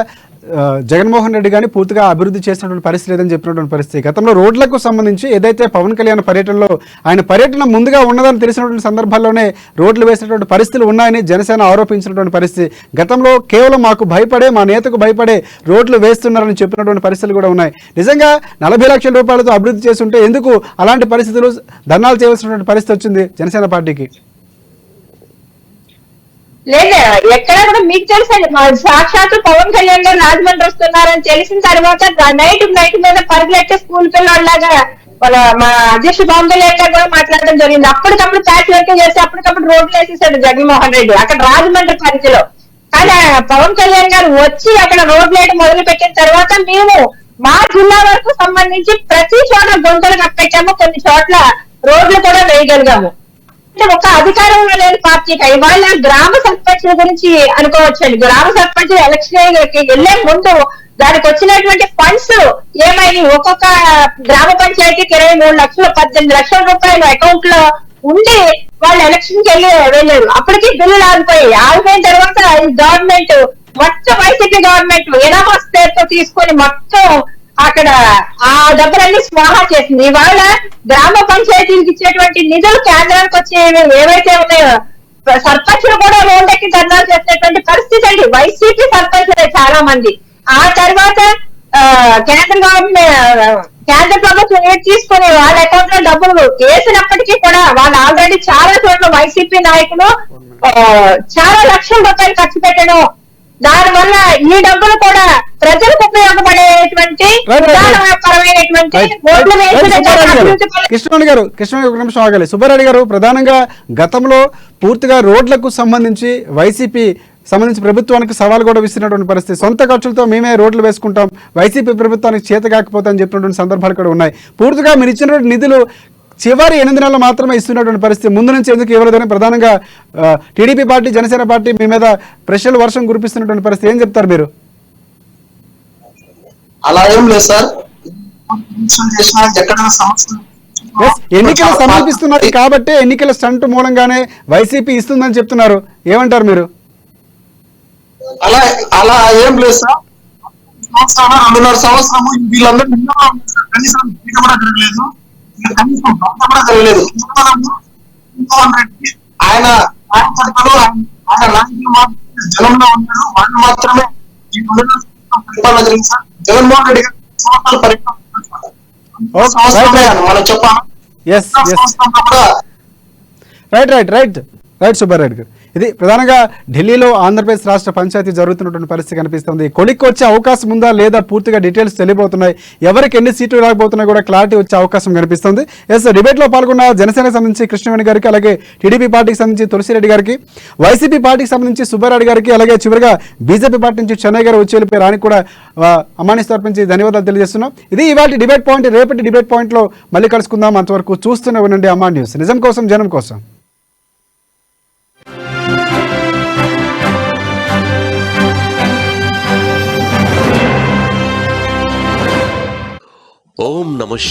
జగన్మోహన్ రెడ్డి కానీ పూర్తిగా అభివృద్ధి చేసినటువంటి పరిస్థితి లేదని చెప్పినటువంటి పరిస్థితి. గతంలో రోడ్లకు సంబంధించి ఏదైతే పవన్ కళ్యాణ్ పర్యటనలో ఆయన పర్యటన ముందుగా ఉన్నదని తెలిసినటువంటి సందర్భాల్లోనే రోడ్లు వేసినటువంటి పరిస్థితులు ఉన్నాయని జనసేన ఆరోపించినటువంటి పరిస్థితి. గతంలో కేవలం మాకు భయపడే, మా నేతకు భయపడే రోడ్లు వేస్తున్నారని చెప్పినటువంటి పరిస్థితులు కూడా ఉన్నాయి. నిజంగా 40 లక్షల రూపాయలతో అభివృద్ధి చేస్తుంటే ఎందుకు అలాంటి పరిస్థితులు ధర్నాలు చేయవలసినటువంటి పరిస్థితి వచ్చింది జనసేన పార్టీకి? లేదా ఎక్కడ కూడా మీకు తెలుసండి, సాక్షాత్తు పవన్ కళ్యాణ్ గారు రాజమండ్రి వస్తున్నారని తెలిసిన తర్వాత నైట్ మీద పరిగెట్టే స్కూల్ పిల్లలాగా మా అధ్యక్షుడు పవన్ కళ్యాణ్ గారు కూడా మాట్లాడడం జరిగింది. అప్పటికప్పుడు ప్యాచ్ వర్క్ చేసి అప్పటికప్పుడు రోడ్లు వేసేసాడు జగన్మోహన్ రెడ్డి అక్కడ రాజమండ్రి పరిధిలో. కానీ పవన్ కళ్యాణ్ గారు వచ్చి అక్కడ రోడ్లు వేయడం మొదలు పెట్టిన తర్వాత మేము మా జిల్లా వరకు సంబంధించి ప్రతి చోట గుంతలు కప్పెట్టాము, కొన్ని చోట్ల రోడ్లు కూడా వేయగలిగాము. అంటే ఒక అధికారంలో లేని పార్టీకి ఇవాళ గ్రామ సర్పంచ్ల గురించి అనుకోవచ్చండి. గ్రామ సర్పంచ్ ఎలక్షన్ వెళ్లే ముందు దానికి వచ్చినటువంటి ఫండ్స్ ఏమైనా ఒక్కొక్క గ్రామ పంచాయతీకి 23 లక్షలు 18 లక్షల రూపాయలు అకౌంట్ లో ఉండి వాళ్ళు ఎలక్షన్ కి వెళ్ళారు. అప్పటికి బిల్లులు ఆగిపోయిన తర్వాత ఈ గవర్నమెంట్ మొత్తం వైసీపీ గవర్నమెంట్ ఎనామస్ పేరుతో తీసుకొని మొత్తం అక్కడ ఆ డబ్బులన్నీ స్వాహా చేసింది. ఇవాళ గ్రామ పంచాయతీలకు ఇచ్చేటువంటి నిధులు కేంద్రానికి వచ్చే ఏవైతే ఉన్నాయో సర్పంచులు కూడా రోడ్డెక్కి ధర్నాలు చేసేటువంటి పరిస్థితి అండి. వైసీపీ సర్పంచులే చాలా మంది. ఆ తర్వాత కేంద్ర ప్రభుత్వం తీసుకుని వాళ్ళ అకౌంట్ లో డబ్బులు వేసినప్పటికీ కూడా వాళ్ళు ఆల్రెడీ చాలా చోట్ల వైసీపీ నాయకులు చాలా లక్షల రూపాయలు ఖర్చు పెట్టడం, దానివల్ల ఈ డబ్బులు కూడా ప్రజలకు ఉపయోగపడేటువంటి కృష్ణవాణి గారు ఒక నిమిషం ఆగాలి. సుబ్బారెడ్డి గారు, ప్రధానంగా గతంలో పూర్తిగా రోడ్లకు సంబంధించి వైసీపీ సంబంధించి ప్రభుత్వానికి సవాల్ కూడా విసిరినటువంటి పరిస్థితి. సొంత ఖర్చులతో మేమే రోడ్లు వేసుకుంటాం, వైసీపీ ప్రభుత్వానికి చేత కాకపోతే అని చెప్పినటువంటి సందర్భాలు కూడా ఉన్నాయి. పూర్తిగా మీరు ఇచ్చినటువంటి నిధులు చివరి 8 నెలలు మాత్రమే ఇస్తున్నటువంటి పరిస్థితి, ముందు నుంచి ఎందుకు ఇవ్వలేదని ప్రధానంగా టీడీపీ పార్టీ, జనసేన పార్టీ మీ మీద ప్రశ్నలు వర్షం కురిపిస్తున్నటువంటి పరిస్థితి. ఏం చెప్తారు మీరు? అలా ఏం లేదు సార్, ఎన్నికలు సమీపిస్తున్నాయి కాబట్టి ఎన్నికల స్టంట్ మూలంగానే వైసీపీ ఇస్తుందని చెప్తున్నారు. ఏమంటారు మీరు? అలా అలా ఏం లేదు సార్, 2.5 సంవత్సరము వీళ్ళందరూ కనీసం జరగలేదు, ఆయన జనంలో ఉన్నారు, వాళ్ళు మాత్రమే పరిపాలన జరిగింది సార్. జగన్మోహన్ రెడ్డి గారు సంవత్సరాల పరిపాలన మనం చెప్పాలి. రైట్ సుబ్బారెడ్డి గారు, ఇది ప్రధానంగా ఢిల్లీలో ఆంధ్రప్రదేశ్ రాష్ట్ర పంచాయతీ జరుగుతున్నటువంటి పరిస్థితి కనిపిస్తుంది. కొలిక్కి వచ్చే అవకాశం ఉందా లేదా పూర్తిగా డీటెయిల్స్ తెలియబోతున్నాయి. ఎవరికి ఎన్ని సీట్లు రాకపోతున్నాయి కూడా క్లారిటీ వచ్చే అవకాశం కనిపిస్తుంది. ఎస్, డిబేట్లో పాల్గొన్న జనసేనకు సంబంధించి కృష్ణవేణి గారికి, అలాగే టీడీపీ పార్టీకి సంబంధించి తులసిరెడ్డి గారికి, వైసీపీ పార్టీకి సంబంధించి సుబ్బారెడ్డి గారికి, అలాగే చివరిగా బీజేపీ పార్టీ నుంచి చెన్నై గారు వచ్చి వెళ్ళిపోయి రానికి కూడా అమ్మాని తరపుంచి ధన్యవాదాలు తెలియజేస్తున్నాం. ఇది ఇవాళ డిబేట్ పాయింట్. రేపటి డిబేట్ పాయింట్లో మళ్ళీ కలుసుకుందాం. అంతవరకు చూస్తూనే ఉండండి అమ్మా న్యూస్, నిజం కోసం జనం కోసం. ఓం నమః